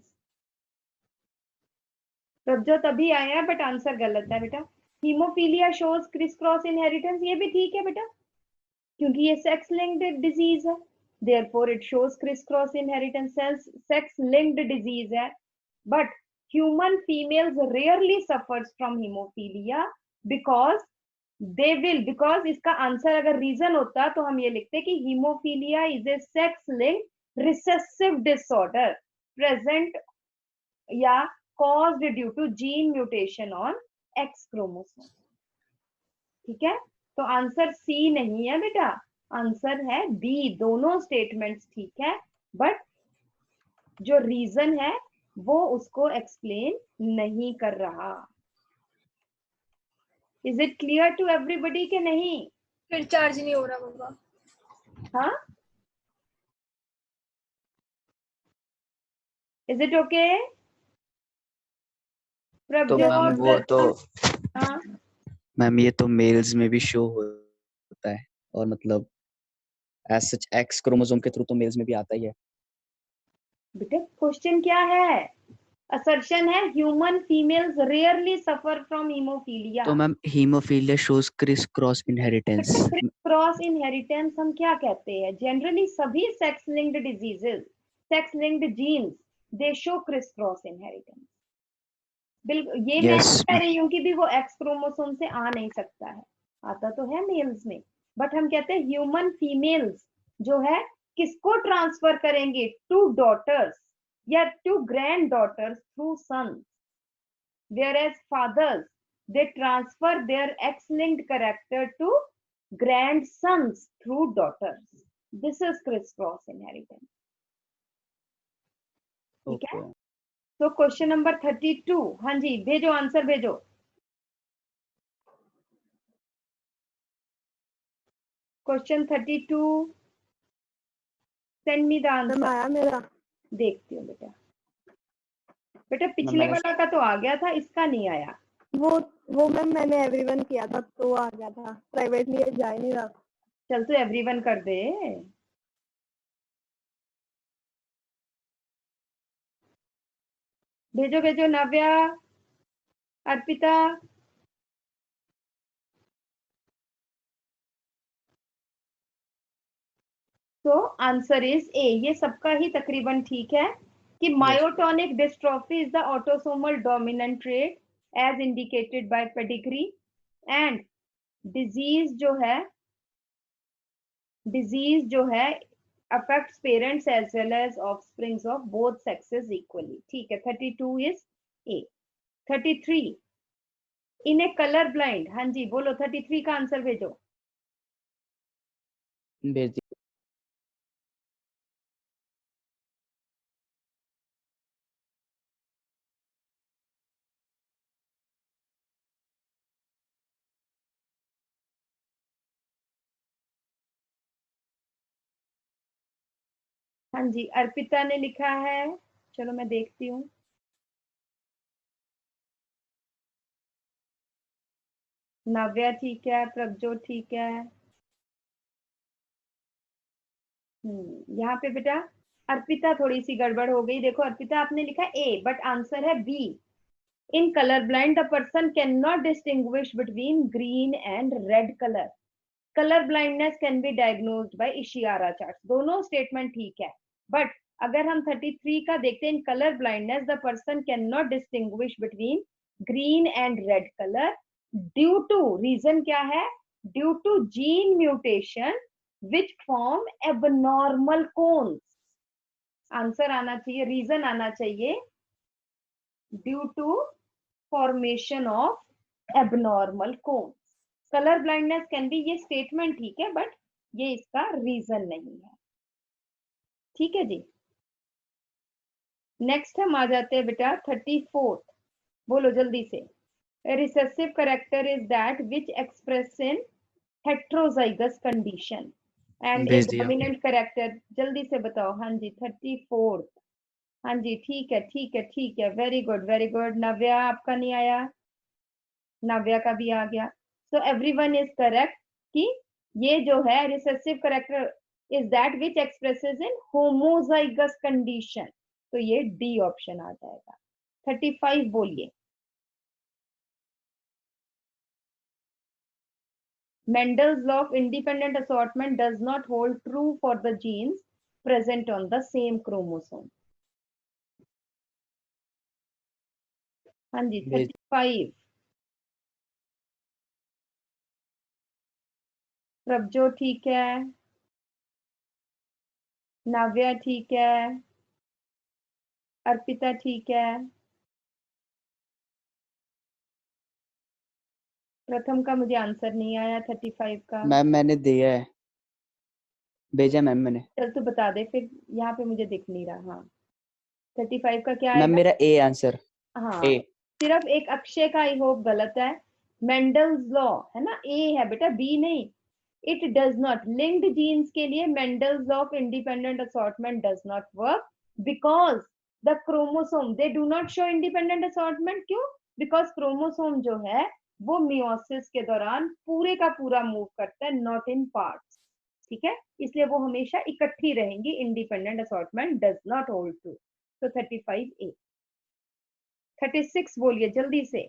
Speaker 1: Prabhjot अभी आया है, बट आंसर गलत है बेटा। Haemophilia shows criss cross inheritance, ये भी ठीक है बेटा, क्योंकि ये सेक्स लिंक्ड डिजीज है। Therefore it shows criss cross inheritance, sex linked disease है। But human females rarely suffers from haemophilia because they will, because इसका आंसर अगर रीजन होता तो हम ये लिखते कि haemophilia is a sex linked recessive disorder present या caused due to gene mutation on X chromosome। ठीक है, तो आंसर सी नहीं है बेटा, आंसर है बी। दोनों स्टेटमेंट्स ठीक है, बट जो रीजन है वो उसको एक्सप्लेन नहीं कर रहा। Is it clear to everybody के नहीं?
Speaker 6: फिर चार्ज नहीं हो रहा बाबा।
Speaker 1: हाँ, इज इट ओके?
Speaker 2: तो मैम वो तो
Speaker 1: हाँ
Speaker 2: मैम ये तो मेल्स में भी शो होता है, और मतलब एज सच एक्स क्रोमोसोम के थ्रू तो मेल्स में भी आता ही है।
Speaker 1: बेटा क्वेश्चन क्या है? असर्शन है human females rarely suffer from haemophilia.
Speaker 2: तो ma'am haemophilia shows criss cross inheritance.
Speaker 1: Cross inheritance हम क्या कहते हैं? जनरली सभी sex linked diseases, sex linked genes, they show criss cross inheritance. बिल्कुल, ये मैं
Speaker 2: Yes.
Speaker 1: कह रही हूँ कि भी वो एक्स क्रोमोसोम से आ नहीं सकता है, आता तो है मेल्स में, बट हम कहते हैं ह्यूमन फीमेल्स जो है किसको ट्रांसफर करेंगे? टू डॉटर्स या to granddaughters through sons, whereas fathers they transfer their X-linked character to grandsons through daughters. This is criss-cross inheritance. ठीक है, तो क्वेश्चन नंबर 32। हाँ जी, भेजो आंसर, भेजो। Question 32, send me the answer.
Speaker 3: आया मेरा।
Speaker 1: देखती हूँ बेटा। बेटा पिछले वाला का तो आ गया था, इसका नहीं आया।
Speaker 3: वो मैम मैंने एवरीवन किया था तो आ गया था, प्राइवेटली जा ही नहीं रहा।
Speaker 1: चल तो एवरीवन कर दे। भेजो भेजो नव्या, अर्पिता। तो आंसर इज ए, ये सबका ही तकरीबन ठीक है कि myotonic dystrophy is the autosomal dominant trait as indicated by pedigree, and disease जो है affects parents as well as offsprings of both sexes equally. ठीक है, 32 is A. 33 in a color blind, हाँ जी बोलो 33 का आंसर भेजो।
Speaker 2: भेज दिया।
Speaker 1: हाँ जी अर्पिता ने लिखा है, चलो मैं देखती हूँ। नव्या ठीक है, प्रभजोत ठीक है। यहाँ पे बेटा अर्पिता थोड़ी सी गड़बड़ हो गई। देखो अर्पिता आपने लिखा ए बट आंसर है B. In colour blind the person can not distinguish between green and red colour. Colour blindness can be diagnosed by Ishihara chart. दोनों स्टेटमेंट ठीक है, बट अगर हम 33 का देखते हैं, in colour blindness the person can not distinguish between green and red colour due to, reason क्या है, due to gene mutation which form abnormal cones. Answer आना चाहिए, रीजन आना चाहिए due to formation of abnormal cones. Colour blindness can be, ये statement ठीक है but ये इसका रीजन नहीं है। ठीक है जी, नेक्स्ट हम आ जाते हैं बेटा 34। बोलो जल्दी से। Recessive character is that which express in heterozygous condition and A
Speaker 2: भेज दिया।
Speaker 1: डोमिनेंट करेक्टर, जल्दी से बताओ। हाँ जी 34। हाँ जी ठीक है ठीक है ठीक है, वेरी गुड वेरी गुड। नव्या आपका नहीं आया, नव्या का भी आ गया। सो एवरीवन इज करेक्ट कि ये जो है recessive character is that which expresses in homozygous condition, तो ये डी ऑप्शन आ जाएगा। 35 बोलिए। Mendel's law of independent assortment does not hold true for the genes present on the same chromosome. हाँ जी 35। प्रभजोत ठीक है, नाव्या ठीक है, अर्पिता ठीक है, प्रथम का मुझे आंसर नहीं आया 35 का।
Speaker 2: मैम मैंने दिया है, भेजा मैम मैंने।
Speaker 1: चल तू बता दे फिर, यहाँ पे मुझे दिख नहीं रहा। हाँ 35 का क्या
Speaker 2: मैम
Speaker 1: आएगा?
Speaker 2: मेरा ए आंसर।
Speaker 1: हाँ
Speaker 2: ए।
Speaker 1: सिर्फ एक अक्षय का आई होप गलत है। मेंडल्स लॉ है ना, ए है बेटा, बी नहीं। It does not, linked genes के लिए Mendel's law of independent assortment does not work because the chromosome they do not show independent assortment. क्यों? बिकॉज क्रोमोसोम जो है वो मियोसिस के दौरान पूरे का पूरा मूव करता है, नॉट इन पार्ट्स। ठीक है, इसलिए वो हमेशा इकट्ठी रहेंगी। Independent assortment does not hold true. तो 35 ए। 36 बोलिए जल्दी से।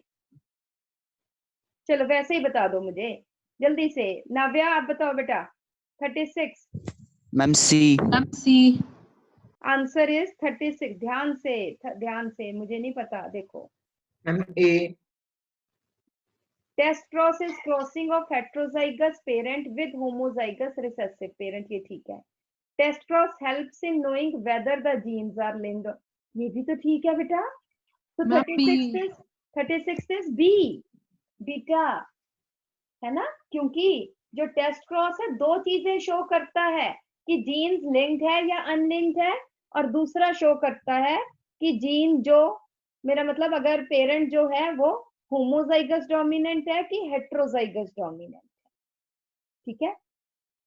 Speaker 1: चलो वैसे ही बता दो मुझे जल्दी से। नव्या आप बताओ बेटा। 36
Speaker 2: ma'am C.
Speaker 5: Ma'am C.
Speaker 1: Answer is 36। ध्यान से ध्यान से, मुझे नहीं पता। देखो
Speaker 4: ma'am A.
Speaker 1: Test cross is crossing of heterozygous parent with homozygous recessive parent, ये ठीक है। Test cross helps in knowing whether the genes are linked, ये भी तो ठीक है बेटा। तो
Speaker 5: मैम
Speaker 1: 36 इज बी बीटा, है ना, क्योंकि जो टेस्ट क्रॉस है दो चीजें शो करता है कि जीन्स लिंक्ड है या अनलिंक्ड है, और दूसरा शो करता है कि जीन जो, मेरा मतलब अगर पेरेंट जो है वो होमोजाइगस डोमिनेंट है कि हेट्रोजाइगस डोमिनेंट है। ठीक है,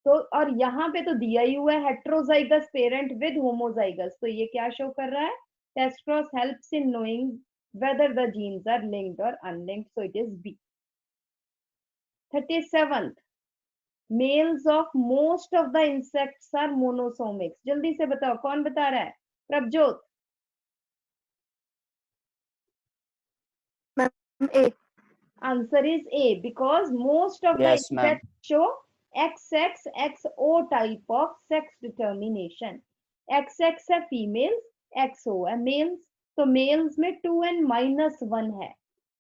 Speaker 1: तो और यहाँ पे तो दिया ही हुआ है हेट्रोजाइगस पेरेंट विद होमोजाइगस, तो ये क्या शो कर रहा है? Test cross helps in knowing whether the genes are linked or unlinked, so it is B. 37th, males of most of the insects are monosomics। जल्दी से बताओ कौन बता रहा है? Prabhjot.
Speaker 3: A.
Speaker 1: Answer is A, because most of the
Speaker 2: Yes, ma'am.
Speaker 1: effects show XX, XO type of sex determination. XX है females, XO है males. तो males में 2n minus 1 है,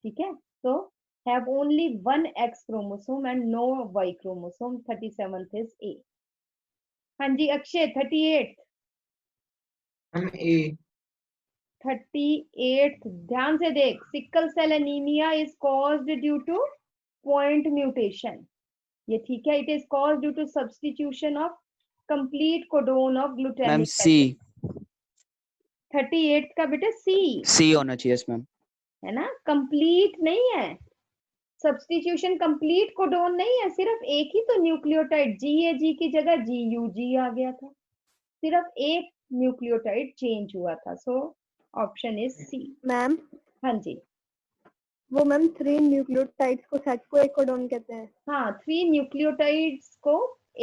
Speaker 1: ठीक है? तो have only one X chromosome and no Y chromosome. 37th is A. हाँ जी Akshay 38th.
Speaker 4: Ma'am ए.
Speaker 1: 38th ध्यान से देख. Sickle cell anaemia is caused due to point mutation. ये ठीक है. It is caused due to substitution of complete codon of
Speaker 2: ma'am
Speaker 1: glutamic
Speaker 2: C.
Speaker 1: Acid. 38th का बेटा C
Speaker 2: होना चाहिए. Yes ma'am.
Speaker 1: है ना. कंप्लीट नहीं है. सब्स्टिट्यूशन कंप्लीट कोडोन नहीं है. सिर्फ एक ही तो न्यूक्लियोटाइड GAG की जगह GUG आ गया था. सिर्फ एक न्यूक्लियोटाइड चेंज हुआ था. So option is C.
Speaker 3: Ma'am
Speaker 1: हाँ जी.
Speaker 3: वो मैम 3 न्यूक्लियोटाइड्स को सेट को एक कोडोन कहते हैं.
Speaker 1: हाँ 3 न्यूक्लियोटाइड्स को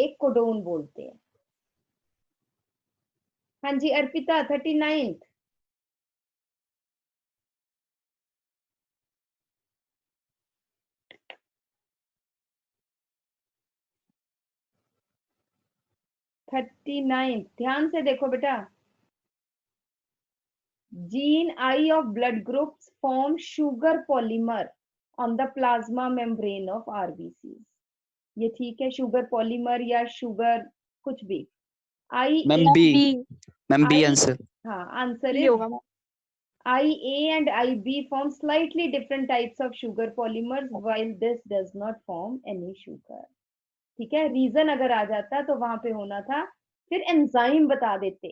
Speaker 1: एक कोडोन बोलते हैं. हाँ जी अर्पिता 39th. ध्यान से देखो बेटा. Gene I of blood groups form sugar polymer on the plasma membrane of RBCs. ये ठीक है. शुगर पॉलीमर या शुगर कुछ भी.
Speaker 2: Ma'am
Speaker 1: IA.
Speaker 2: B. Ma'am B
Speaker 1: I-
Speaker 2: answer.
Speaker 1: हाँ आंसर
Speaker 6: ये
Speaker 1: इज
Speaker 6: होगा
Speaker 1: IA and IB form slightly different types of sugar polymers while this does not form any sugar. ठीक है. रीजन अगर आ जाता तो वहां पे होना था फिर एंजाइम बता देते.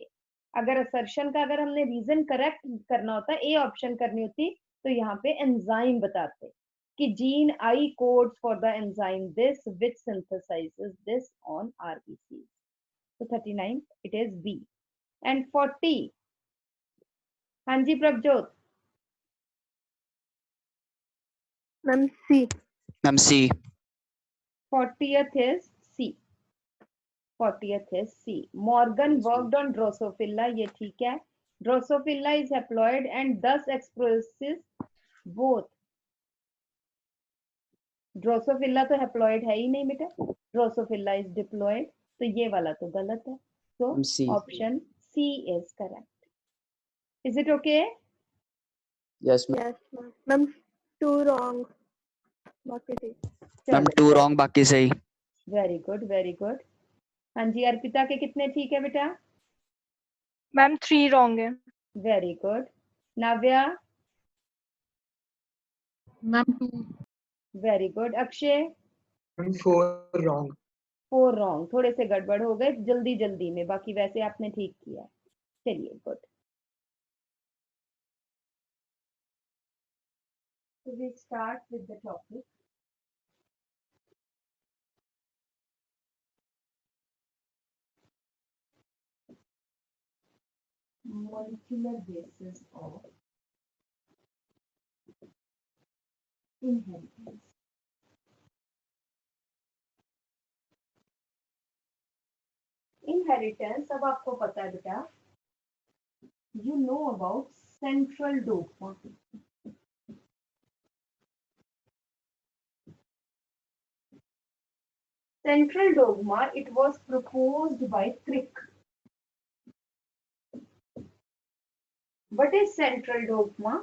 Speaker 1: अगर असर्शन का अगर हमने रीजन करेक्ट करना होता, ए ऑप्शन करनी होती, तो यहाँ पे एंजाइम बताते कि gene I codes for the enzyme this which synthesizes this on RBC. तो 39 इट इज बी. एंड 40. हाँ जी Prabhjot.
Speaker 3: Ma'am C.
Speaker 2: Ma'am C.
Speaker 1: 40th is C. 40th is C. Morgan worked on Drosophila. ये ठीक है. Drosophila is haploid and thus expresses both. Drosophila तो haploid है ही नहीं बेटा. Drosophila is diploid. तो ये वाला तो गलत है. So
Speaker 2: C.
Speaker 1: option C is correct. Is it okay?
Speaker 2: Yes ma'am.
Speaker 3: Yes ma'am. Ma'am 2 wrong. बाकी ठीक.
Speaker 2: मैम 2 रॉन्ग बाकी सही.
Speaker 1: Very good very good. हाँ जी अर्पिता के कितने ठीक है बेटा?
Speaker 6: मैम 3 रॉन्ग है.
Speaker 1: Very good. Navya.
Speaker 5: Ma'am 2.
Speaker 1: Very good. Akshay.
Speaker 4: Ma'am 4 wrong.
Speaker 1: 4 wrong. थोड़े से गड़बड़ हो गए जल्दी जल्दी में. बाकी वैसे आपने ठीक किया. चलिए good. So we start with the topic. Molecular basis of inheritance. Inheritance अब आपको पता है बेटा. You know about central dogma. Central dogma, it was proposed by Crick. What is central dogma?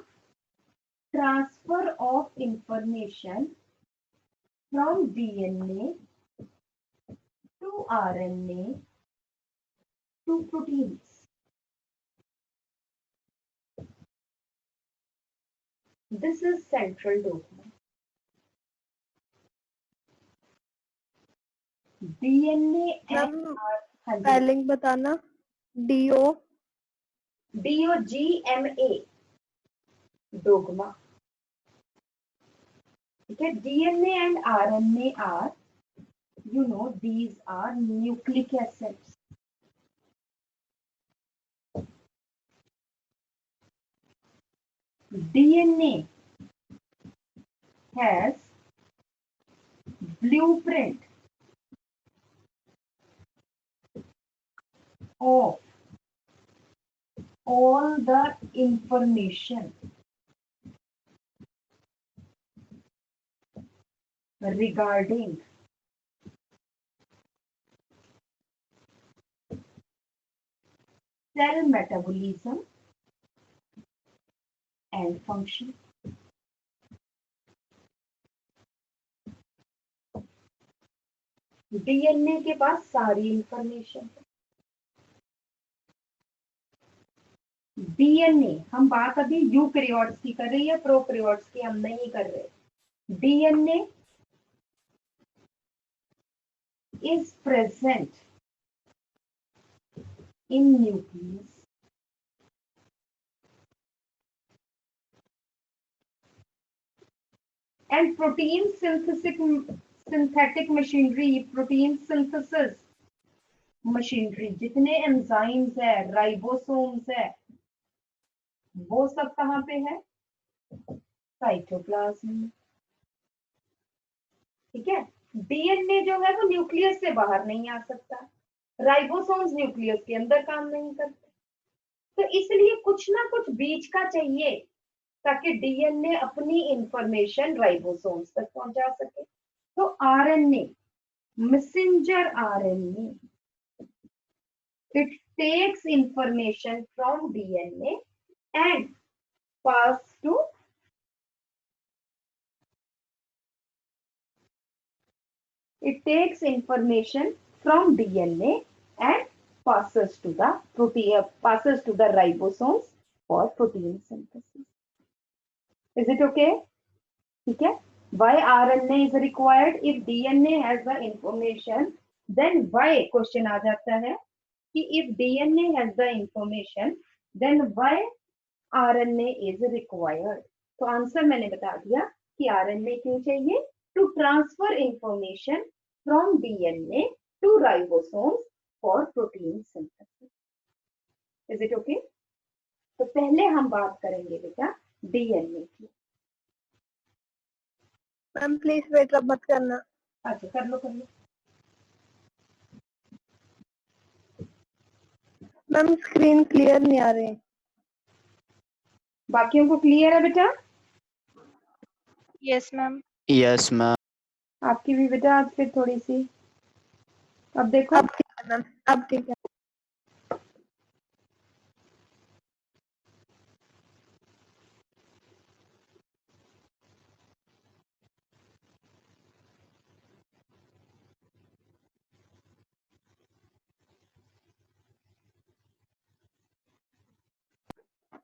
Speaker 1: Transfer of information from DNA to RNA to proteins. This is central dogma. DNA and
Speaker 3: ma'am spelling बताना.
Speaker 1: DOGMA dogma. Okay, DNA and RNA are, you know, these are nucleic acids. DNA has blueprint of all the information regarding cell metabolism and function. DNA के पास सारी information है। DNA, हम बात अभी eukaryotes की कर रही है, प्रोकैरियोट्स की हम नहीं कर रहे। DNA is present in nucleus and protein synthetic machinery, protein synthesis machinery, जितने एंजाइम्स है, राइबोसोम्स है, वो सब कहाँ पे है? साइटोप्लाज्म में। ठीक है, डीएनए जो है वो न्यूक्लियस से बाहर नहीं आ सकता, राइबोसोम्स न्यूक्लियस के अंदर काम नहीं करते, तो इसलिए कुछ ना कुछ बीच का चाहिए ताकि डीएनए अपनी इंफॉर्मेशन राइबोसोम्स तक पहुंचा सके। तो RNA, messenger RNA, it takes information from DNA and pass to it takes information from DNA and passes to the protein, passes to the ribosomes for protein synthesis. Is it okay? ठीक है, why RNA is required? If DNA has the information, then why, question आ जाता है कि if DNA has the information, then why RNA is required? तो answer मैंने बता दिया कि RNA क्यों चाहिए? To transfer information from DNA to ribosomes for protein synthesis. Is it okay? तो पहले हम बात करेंगे बेटा डीएनए की।
Speaker 3: मैम प्लीज वेट अब मत करना।
Speaker 1: अच्छा, कर लो कर लो।
Speaker 3: मैम स्क्रीन क्लियर नहीं आ रही।
Speaker 1: बाकियों को क्लियर है बेटा?
Speaker 6: Yes ma'am.
Speaker 2: Yes ma'am.
Speaker 1: आपकी भी बेटा आज फिर थोड़ी सी, अब देखो।
Speaker 3: अब ठीक है मैम, अब ठीक है।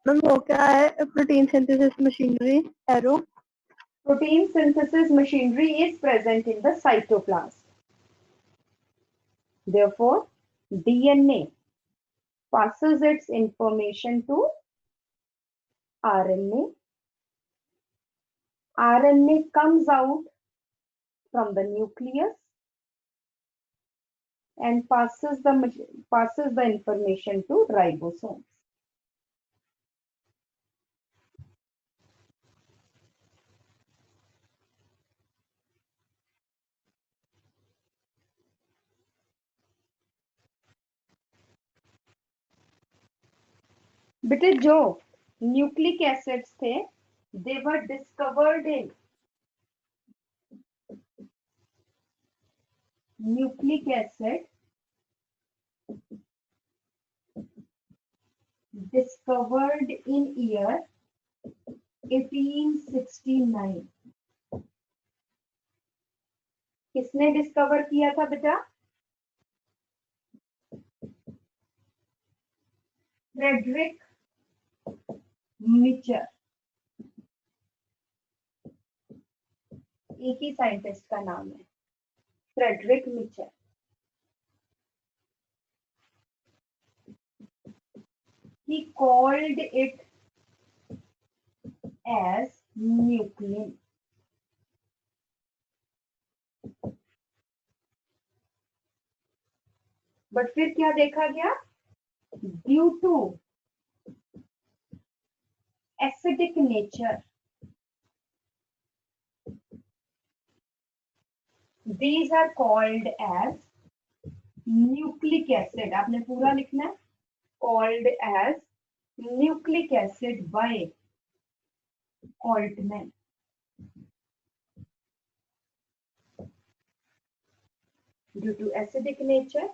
Speaker 3: मैम वो क्या है protein synthesis machinery arrow?
Speaker 1: Protein synthesis machinery is present in the cytoplasm. Therefore, DNA passes its information to RNA. RNA comes out from the nucleus and passes the information to ribosomes. बेटे जो nucleic acids थे, they were discovered in nucleic acid discovered in year 1869. किसने discover किया था बेटा? Frederick मिचर, एक ही scientist का नाम है, Friedrich Miescher. He called it as nuclein. But फिर क्या देखा गया? Due to acidic nature, these are called as nucleic acid. आपने पूरा लिखना है, called as nucleic acid by Altman. due to acidic nature.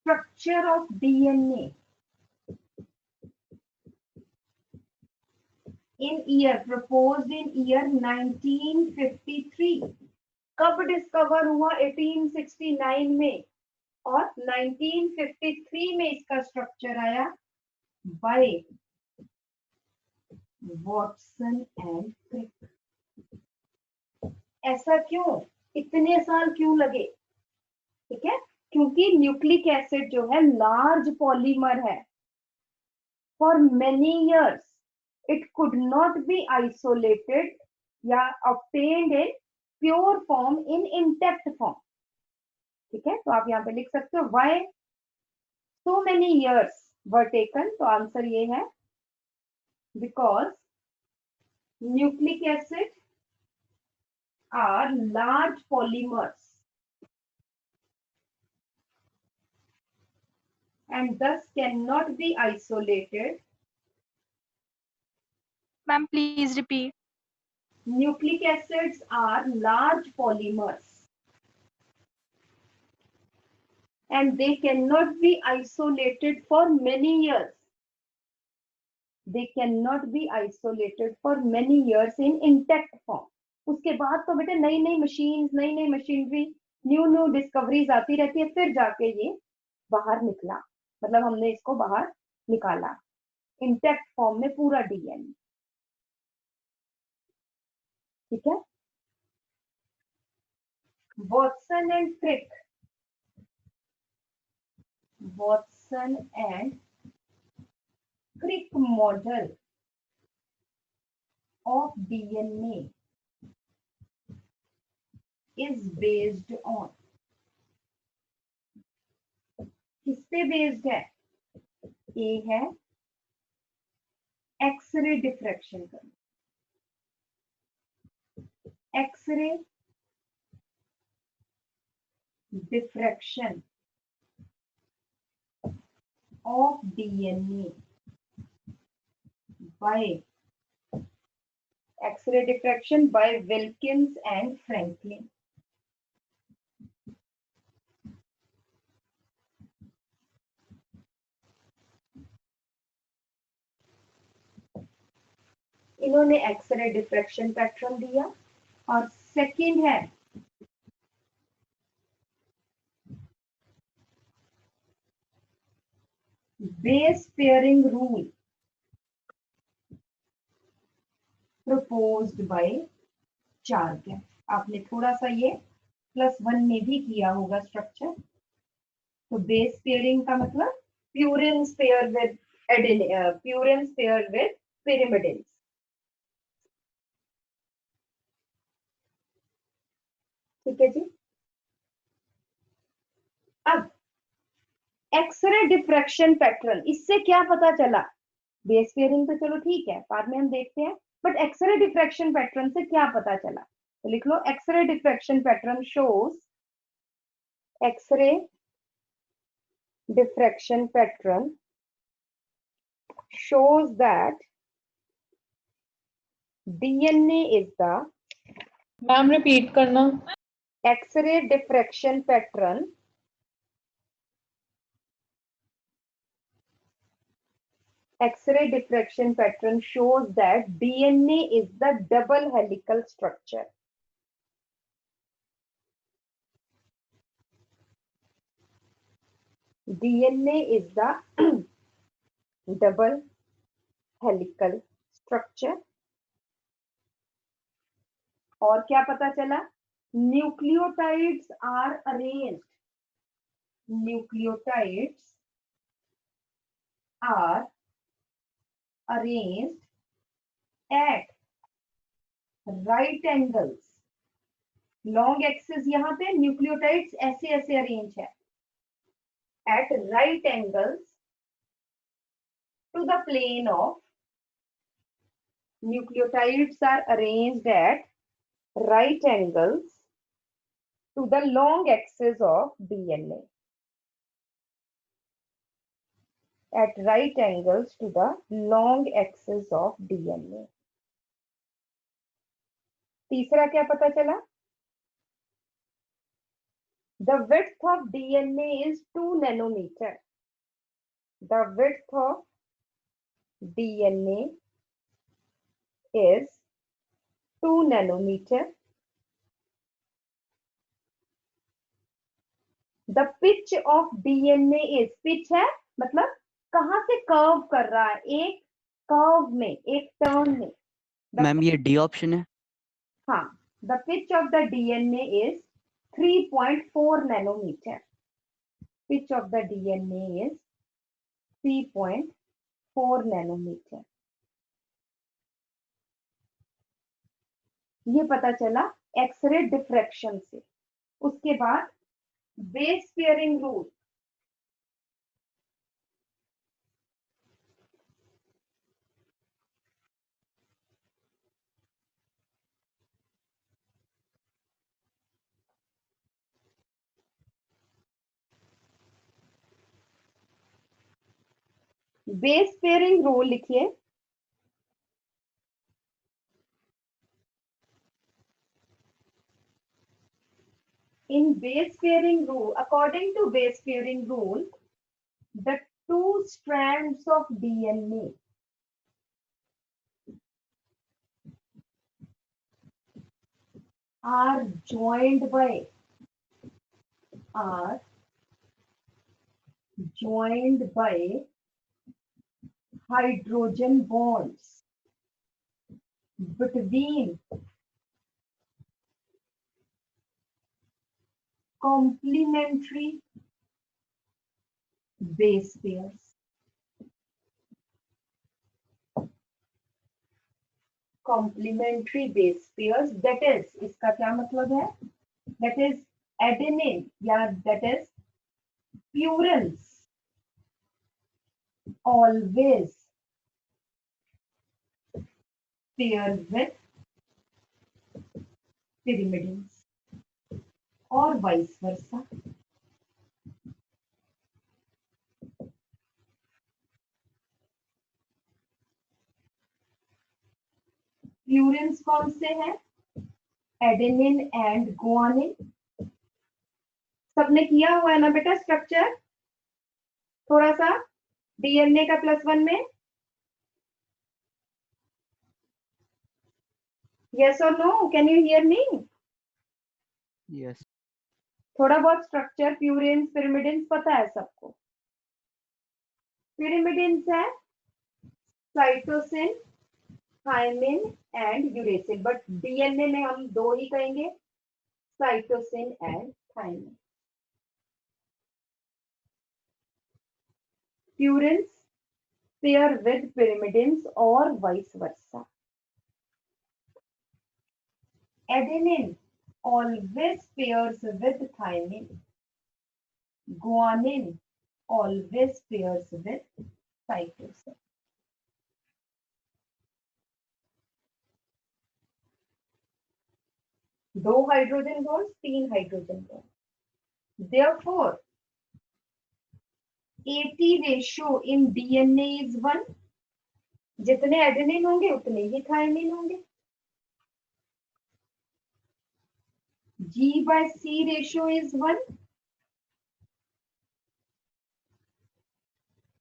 Speaker 1: Structure of DNA in year proposed in year 1953. कब discover हुआ? 1869 में, और 1953 में इसका स्ट्रक्चर आया बाय वॉटसन एंड क्रिक। ऐसा क्यों? इतने साल क्यों लगे? ठीक है, क्योंकि न्यूक्लिक एसिड जो है लार्ज पॉलीमर है। For many years it could not be isolated या obtained in pure form in intact form. ठीक है, तो आप यहाँ पे लिख सकते हो why so many years were taken. तो आंसर ये है because nucleic acid are large polymers and thus cannot be isolated.
Speaker 6: Ma'am, please repeat.
Speaker 1: Nucleic acids are large polymers and they cannot be isolated for many years. They cannot be isolated for many years in intact form. उसके बाद तो बेटे नई नई machine, नई नई machinery, new discoveries आती रहती है, फिर जाके ये बाहर निकला। मतलब हमने इसको बाहर निकाला इंटैक्ट फॉर्म में पूरा डीएनए। ठीक है, Watson and Crick, Watson and Crick model of DNA is based on, किस पे बेस्ड है? ए है एक्सरे डिफ्रैक्शन का, X-ray diffraction of DNA by X-ray diffraction by Wilkins and Franklin. इन्होंने एक्सरे डिफ्रैक्शन पैटर्न दिया। और सेकंड है base pairing rule proposed by Chargaff. आपने थोड़ा सा ये +1 में भी किया होगा स्ट्रक्चर। तो बेस पेयरिंग का मतलब purines pair with purines pair with pyrimidines। ठीक है जी। अब एक्सरे डिफ्रैक्शन पैटर्न, इससे क्या पता चला? बेस पेयरिंग तो चलो ठीक है, बाद में हम देखते हैं, बट एक्सरे डिफ्रैक्शन पैटर्न से क्या पता चला? तो लिख लो X-ray diffraction pattern shows, X-ray diffraction pattern shows that DNA is the,
Speaker 5: ma'am repeat करना।
Speaker 1: X-ray diffraction pattern X-ray diffraction pattern shows that DNA is the double helical structure. DNA is the double helical structure. और क्या पता चला? Nucleotides are arranged, nucleotides are arranged at right angles. Long axis यहाँ पे, nucleotides ऐसे ऐसे arrange है at right angles to the plane of, nucleotides are arranged at right angles to the long axis of DNA. At right angles to the long axis of DNA. तीसरा क्या पता चला? The width of DNA is 2 nanometer. The width of DNA is 2 nanometer. The pitch of DNA is, pitch है मतलब कहां से curve कर रहा है, एक कर्व में, एक टर्न में.
Speaker 2: मैम ये डी ऑप्शन है.
Speaker 1: हाँ, the pitch of the DNA is 3.4 nanometer. Pitch of the DNA is 3.4 nanometer. ये पता चला एक्सरे डिफ्रैक्शन से. उसके बाद base pairing rule. Base pairing rule लिखिए. In base pairing rule, according to base pairing rule, the two strands of DNA are joined by hydrogen bonds between complementary base pairs. Complementary base pairs, that is, इसका क्या मतलब है? That is adenine या that is purines always pair with pyrimidines और vice versa. Purines कौन से हैं? Adenine and guanine. सबने किया हुआ है ना बेटा स्ट्रक्चर थोड़ा सा डीएनए का +1 में? यस और no? Can you hear me?
Speaker 2: Yes.
Speaker 1: थोड़ा बहुत स्ट्रक्चर प्यूरिन्स पिरिमिडिन्स पता है सबको. पिरिमिडिन्स है cytosine, thymine and uracil, but DNA में हम दो ही कहेंगे, cytosine and thymine. Purines pair with pyrimidines or vice versa. Adenine always pairs with thymine. Guanine always pairs with cytosine. दो hydrogen bonds, 3 hydrogen bond. Therefore, AT ratio in DNA is 1. जितने adenine होंगे उतने ही thiamine होंगे. G/C ratio is 1.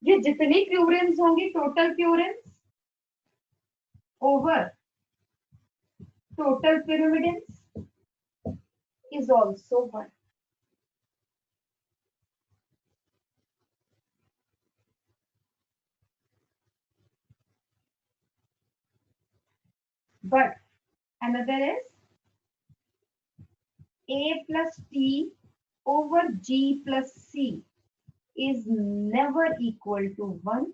Speaker 1: ये जितनी purines होंगी total purines over total pyrimidines is also 1. But another is A plus T over G plus C is never equal to 1,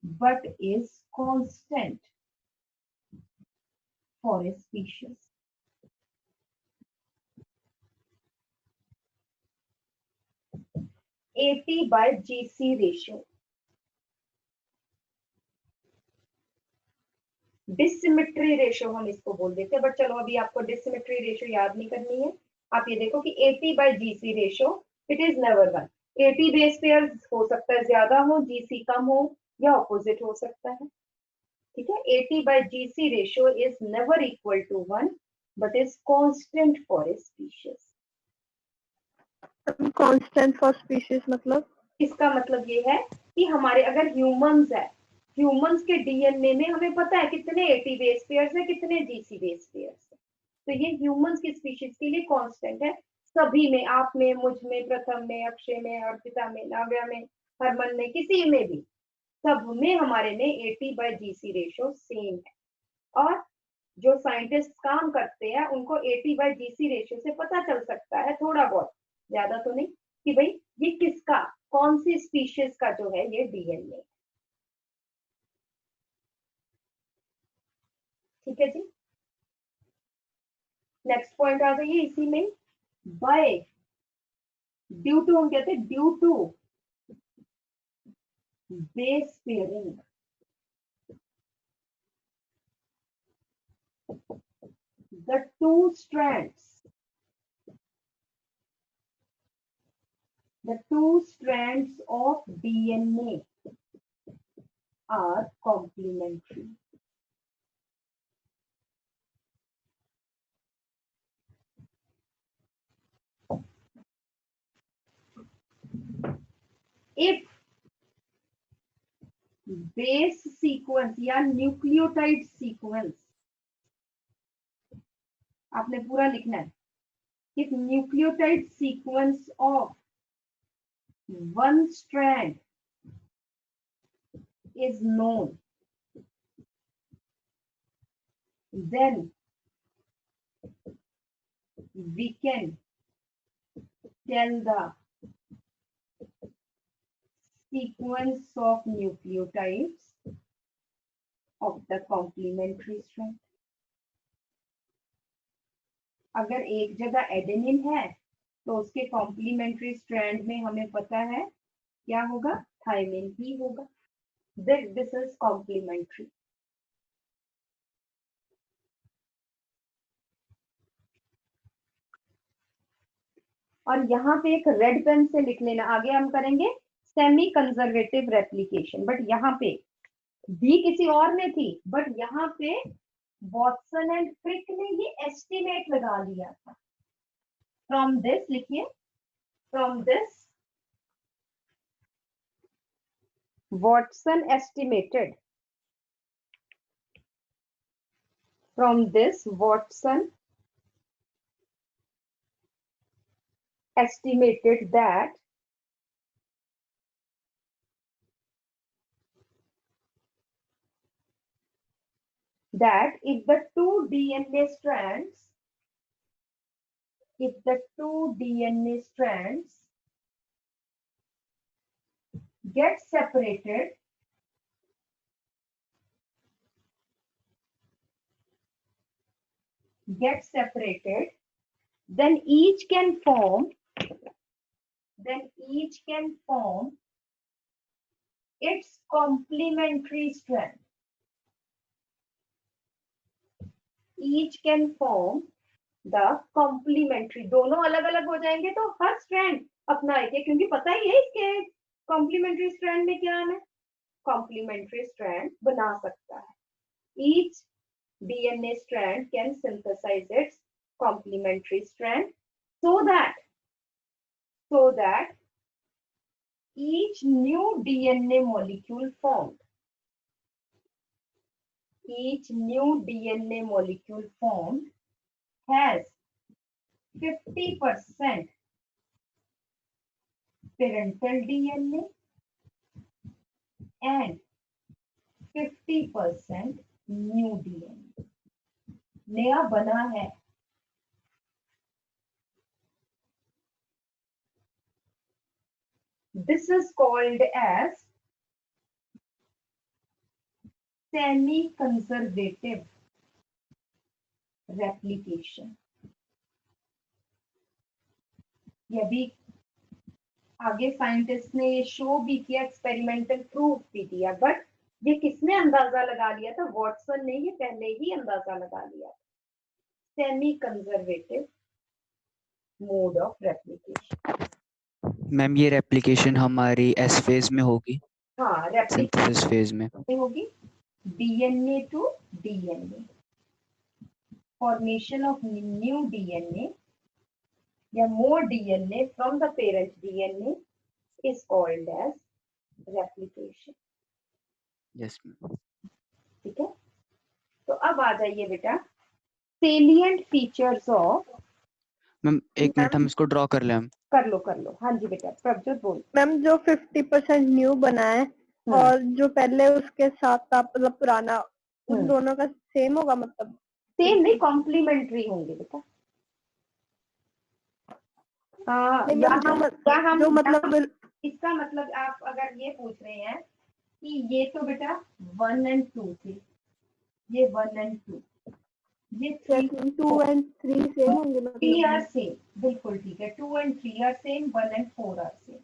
Speaker 1: but is constant for a species. AT by GC ratio. Dissymmetry ratio हम इसको बोल देते हैं, but चलो अभी आपको dissymmetry ratio याद नहीं करनी है. आप ये देखो कि AT/GC ratio it is never 1. AT base pair हो सकता है ज्यादा हो, GC कम हो, या ऑपोजिट हो सकता है. ठीक है, AT/GC ratio is never equal to 1 but is constant for a species.
Speaker 3: Constant for species मतलब
Speaker 1: इसका मतलब ये है कि हमारे अगर ह्यूमंस है, ह्यूमंस के डीएनए में हमें पता है कितने एटी बेस पेयर्स है, कितने जीसी बेस पेयर्स है, तो ये ह्यूमंस की स्पीशीज के लिए कांस्टेंट है। सभी में, आप में, मुझ में, प्रथम में, अक्षय में, अर्पिता में, नाव्या में, हरमन में, किसी में भी, सब में हमारे में 80/GC रेशो सेम है। और जो साइंटिस्ट काम करते हैं उनको 80/GC रेशो से पता चल सकता है थोड़ा बहुत, ज्यादा तो नहीं, कि भाई ये किसका, कौन सी स्पीशीज का जो है ये डीएनए। ठीक है जी, नेक्स्ट पॉइंट आ जाइए इसी में। बाय, ड्यू टू, हम कहते हैं due to base pairing, the two strands of DNA are complementary. If base sequence या न्यूक्लियोटाइड सीक्वेंस, आपने पूरा लिखना है, if nucleotide sequence of one strand is known, then we can tell the sequence of nucleotides of the complementary strand. अगर एक जगह adenine है तो उसके कॉम्प्लीमेंट्री स्ट्रैंड में हमें पता है क्या होगा, थायमिन ही होगा। This is complementary. और यहाँ पे एक रेड पेन से लिख लेना, आगे हम करेंगे सेमी कंजर्वेटिव रेप्लिकेशन, बट यहाँ पे भी किसी और ने थी, बट यहाँ पे वॉटसन एंड क्रिक ने ये एस्टिमेट लगा लिया था। फ्रॉम दिस लिखिए, from this Watson estimated, from this Watson estimated that if the two DNA strands get separated, then each can form its complementary strand. Each can form the complementary, दोनों अलग अलग हो जाएंगे तो हर स्ट्रैंड अपना एक है, क्योंकि पता ही है इसके कॉम्प्लीमेंट्री स्ट्रैंड में क्या है, कॉम्प्लीमेंट्री स्ट्रैंड बना सकता है। Each DNA strand can synthesize its complementary strand so that each new DNA molecule formed has 50% parental DNA and 50% new DNA, नया बना है। This is called as semi-conservative replication. ये भी आगे साइंटिस्ट ने ये शो भी किया, एक्सपेरिमेंटल प्रूफ भी दिया, बट ये किसने अंदाजा लगा लिया था, वॉटसन ने ये पहले ही अंदाजा लगा लिया था। Semi conservative mode of replication.
Speaker 2: Ma'am ये रेप्लिकेशन हमारी एस फेज में होगी,
Speaker 1: हाँ,
Speaker 2: सिंथेसिस फेज में
Speaker 1: होगी, DNA to DNA formation of new DNA या more DNA from the parent DNA is called as replication.
Speaker 2: Yes ma'am.
Speaker 1: ठीक है, तो अब आ जाइए बेटा salient features of.
Speaker 2: मैम एक मिनट हम इसको ड्रॉ कर लें हम.
Speaker 1: कर लो हाँ जी बेटा, प्रभजोत बोल.
Speaker 3: मैम जो 50% न्यू बना है और जो पहले उसके साथ था मतलब पुराना, उन दोनों का सेम होगा मतलब?
Speaker 1: सेम नहीं, कॉम्प्लीमेंट्री होंगे बेटा.
Speaker 3: नहीं
Speaker 1: या
Speaker 3: मैम,
Speaker 1: हम
Speaker 3: जो मतलब
Speaker 1: इसका मतलब आप अगर ये पूछ रहे हैं कि ये तो बेटा 1 and 2 थे, ये 1 and 2, ये 3
Speaker 3: 2 and 3 सेम होंगे मतलब?
Speaker 1: 3 आर सेम, बिल्कुल ठीक है. 2 and 3 are same, 1 and 4 are same.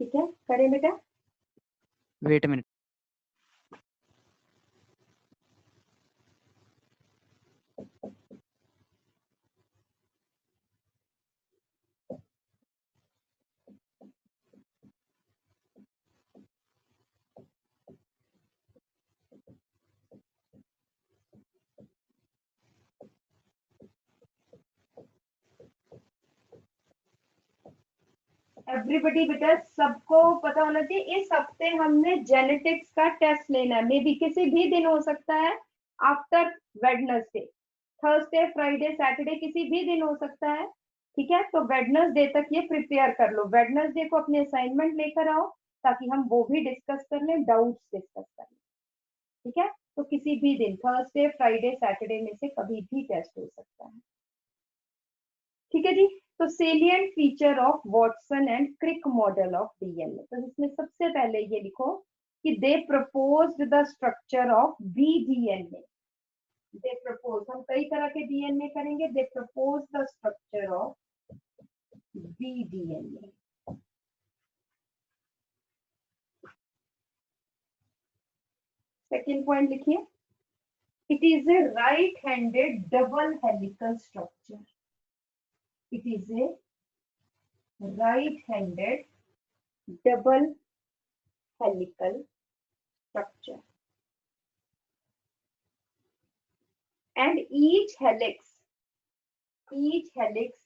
Speaker 1: ठीक है, करें बेटा.
Speaker 2: Wait a minute.
Speaker 1: एवरीबॉडी बेटा, सबको पता होना चाहिए इस हफ्ते हमने जेनेटिक्स का टेस्ट लेना है. मे बी किसी भी दिन हो सकता है, after Wednesday, Thursday, Friday, Saturday, किसी भी दिन हो सकता है. ठीक है, तो वेडनेसडे तक ये प्रिपेयर कर लो. वेडनेसडे को अपने असाइनमेंट लेकर आओ ताकि हम वो भी डिस्कस कर लें, डाउट्स डिस्कस कर लें. ठीक है, तो किसी भी दिन, थर्सडे, फ्राइडे, सैटरडे में से कभी भी टेस्ट हो सकता है. ठीक है जी. तो salient feature of Watson and Crick model of DNA, तो इसमें सबसे पहले ये लिखो कि they proposed the structure of B DNA. They propose, हम कई तरह के डीएनए करेंगे. They propose the structure of B DNA. Second point लिखिए, it is a right handed double helical structure. It is a right-handed double helical structure, and each helix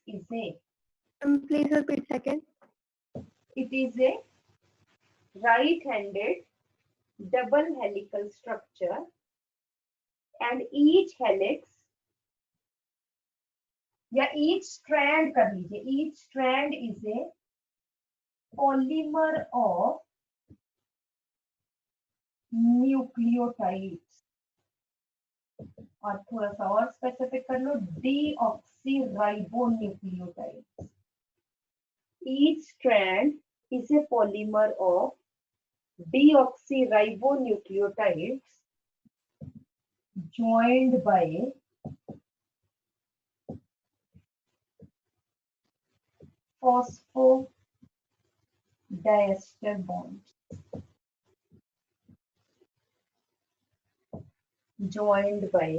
Speaker 1: is a.
Speaker 3: Please repeat second.
Speaker 1: It is a right-handed double helical structure, and each helix या each strand कर लीजिए, each strand is a polymer of nucleotides. और थोड़ा सा और specific कर लो, deoxyribonucleotides. Each strand is a polymer of deoxyribonucleotides joined by phosphodiester bonds. Joined by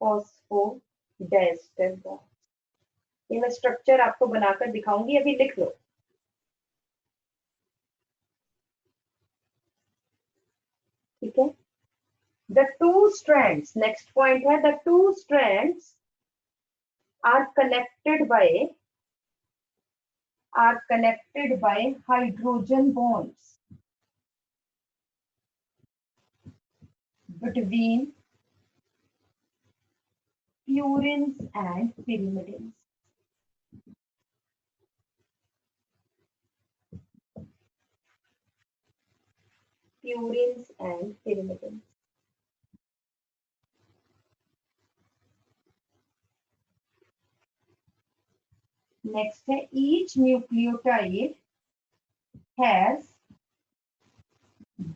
Speaker 1: phosphodiester bonds. ये मैं स्ट्रक्चर आपको बनाकर दिखाऊंगी, अभी लिख लो. ठीक है. The two strands, next point है, the two strands are connected by hydrogen bonds between purines and pyrimidines. Purines and pyrimidines. Next है, each nucleotide has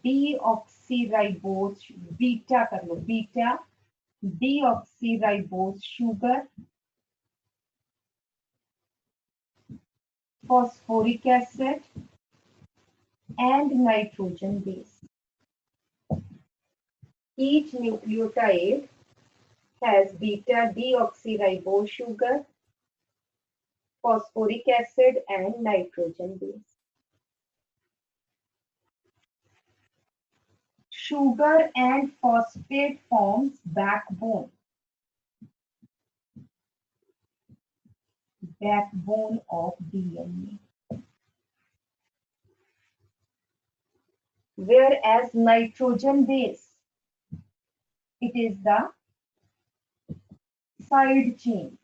Speaker 1: deoxyribose, beta कर लो, beta deoxyribose sugar phosphoric acid and nitrogen base. Each nucleotide has beta deoxyribose sugar, phosphoric acid and nitrogen base. Sugar and phosphate forms backbone of DNA. Whereas nitrogen base, it is the side chain,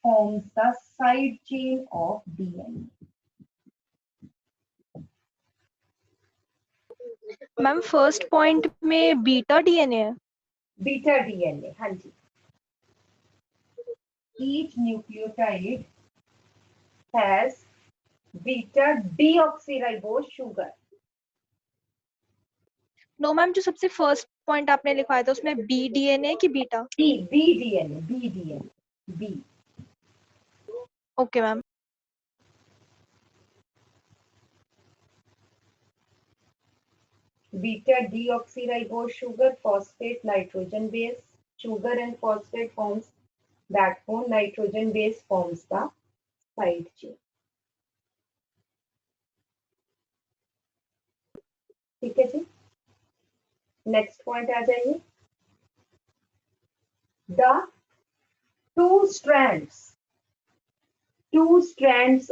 Speaker 1: forms the side chain of DNA.
Speaker 6: Ma'am first point में beta DNA है.
Speaker 1: Beta DNA, हाँ जी. Each nucleotide has beta deoxyribose sugar.
Speaker 6: No ma'am जो सबसे first point आपने लिखवाया था उसमें बी डीएनए की beta.
Speaker 1: B DNA. B.
Speaker 6: Okay ma'am.
Speaker 1: Beta deoxyribose sugar, phosphate, nitrogen base. Sugar and phosphate forms backbone, nitrogen base forms the side chain. ठीक है जी. Next point आ जाइए. The two strands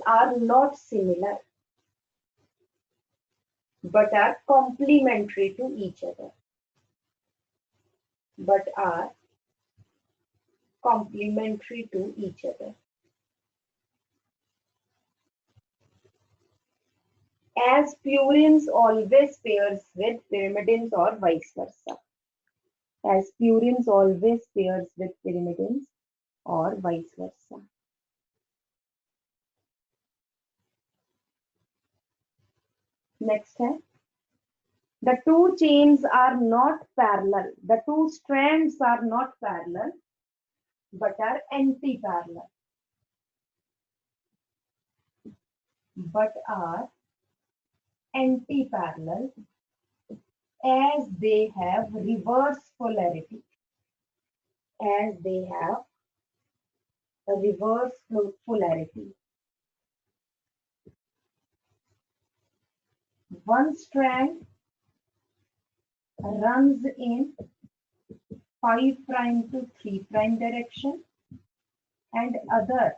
Speaker 1: are not similar but are complementary to each other. As purines always pairs with pyrimidines or vice versa. As purines always pairs with pyrimidines or vice versa. Next है. The two chains are not parallel. The two strands are not parallel but are anti-parallel. As they have reverse polarity. One strand runs in 5' to 3' direction and other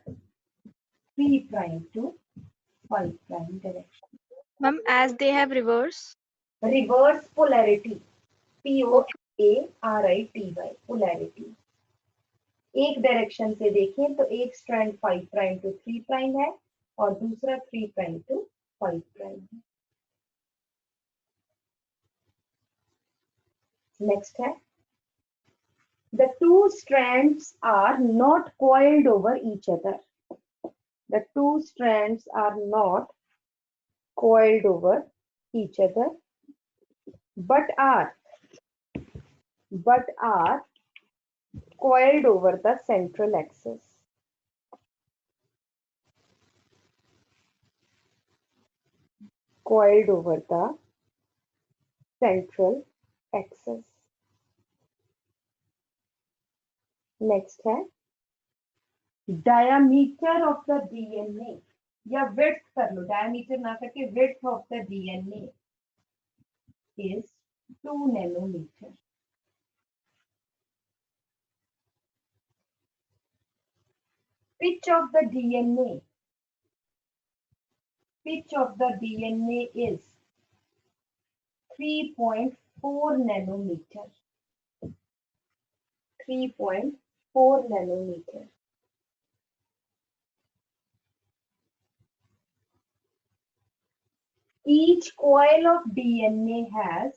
Speaker 1: 3' to 5' direction.
Speaker 6: Ma'am as they have reverse.
Speaker 1: Reverse polarity. POLARITY. Polarity. एक direction से देखें तो एक strand 5' to 3' है और दूसरा 3' to 5' है. Next है. The two strands are not coiled over each other. The two strands are not coiled over each other, but are coiled over the central axis. Coiled over the central axis. Next है diameter of the DNA या width कर लो, diameter ना करके width of the DNA is 2 nanometer. Pitch of the DNA is 3.4 nanometer. 3.4 nanometer. Each coil of DNA has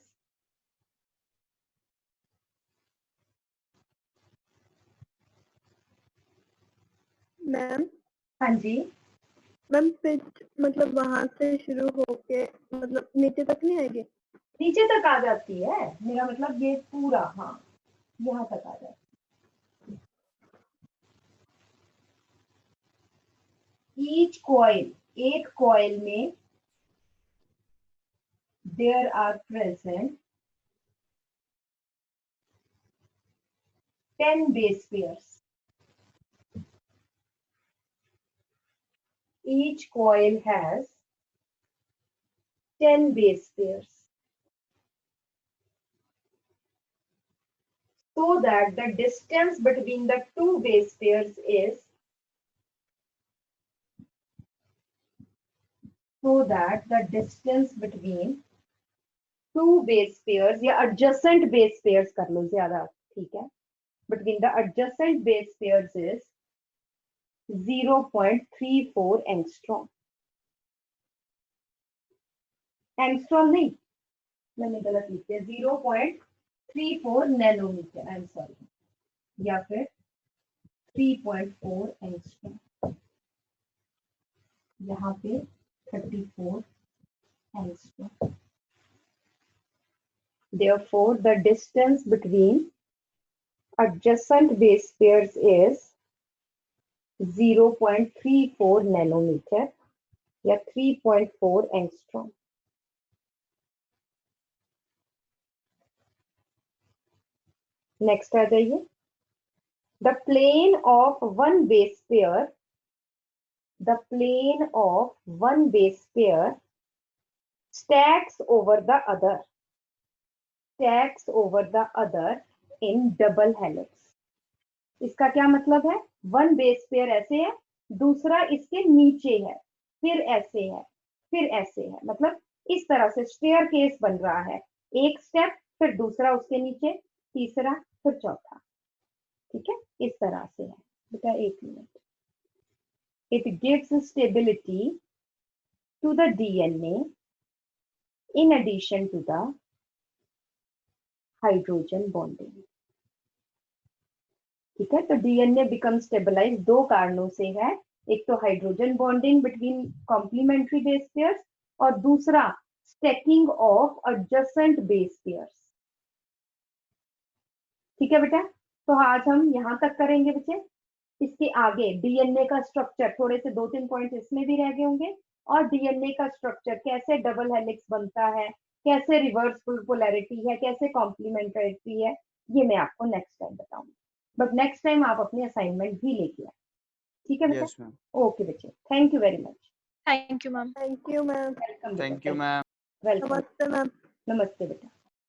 Speaker 3: ma'am
Speaker 1: हाँ जी
Speaker 3: ma'am pitch मतलब वहां से शुरू होके मतलब नीचे तक नहीं आएगी.
Speaker 1: नीचे तक आ जाती है. मेरा मतलब ये पूरा हाँ यहाँ तक आ जाती है. Each coil एक कॉइल में there are present 10 base pairs. Each coil has 10 base pairs. So that the distance between the two base pairs is two base pairs या adjacent base pairs कर लो ज्यादा ठीक है, between the adjacent base pairs is 0.34 angstrom. Angstrom नहीं, मैंने गलत लिख दिया, 0.34 नैनोमीटर, आई एम सॉरी, या फिर 3.4 angstrom, यहाँ पे 34 angstrom. Therefore, the distance between adjacent base pairs is 0.34 nanometer या 3.4 angstrom. Next आ जाइए. The plane of one base pair stacks over the other in double helix. इसका क्या मतलब है? वन बेस पेयर ऐसे है, दूसरा इसके नीचे है, फिर ऐसे है, फिर ऐसे है, मतलब इस तरह से स्टेयर केस बन रहा है, एक स्टेप फिर दूसरा उसके नीचे, तीसरा फिर चौथा, ठीक है, इस तरह से है बेटा. एक मिनट. It gives stability to the DNA in addition to the hydrogen bonding. ठीक है, तो DNA बिकम स्टेबलाइज दो कारणों से है, एक तो hydrogen bonding between complementary base pairs और दूसरा stacking of adjacent base pairs. ठीक है बेटा, तो आज हम यहाँ तक करेंगे बच्चे. इसके आगे DNA का स्ट्रक्चर, थोड़े से 2-3 पॉइंट इसमें भी रह गए होंगे, और DNA का स्ट्रक्चर कैसे डबल हेलिक्स बनता है, कैसे रिवर्स पोलैरिटी है, कैसे कॉम्प्लीमेंट्रिटी है, ये मैं आपको नेक्स्ट टाइम बताऊंगी. बट नेक्स्ट टाइम आप अपनी असाइनमेंट भी लेके आए. ठीक है बेटा?
Speaker 2: Yes ma'am.
Speaker 1: ओके बच्चे, thank you very much.
Speaker 6: Thank you ma'am.
Speaker 3: Thank you ma'am.
Speaker 1: Welcome.
Speaker 2: Thank you ma'am.
Speaker 1: Welcome.
Speaker 3: नमस्ते मैम.
Speaker 1: नमस्ते बेटा.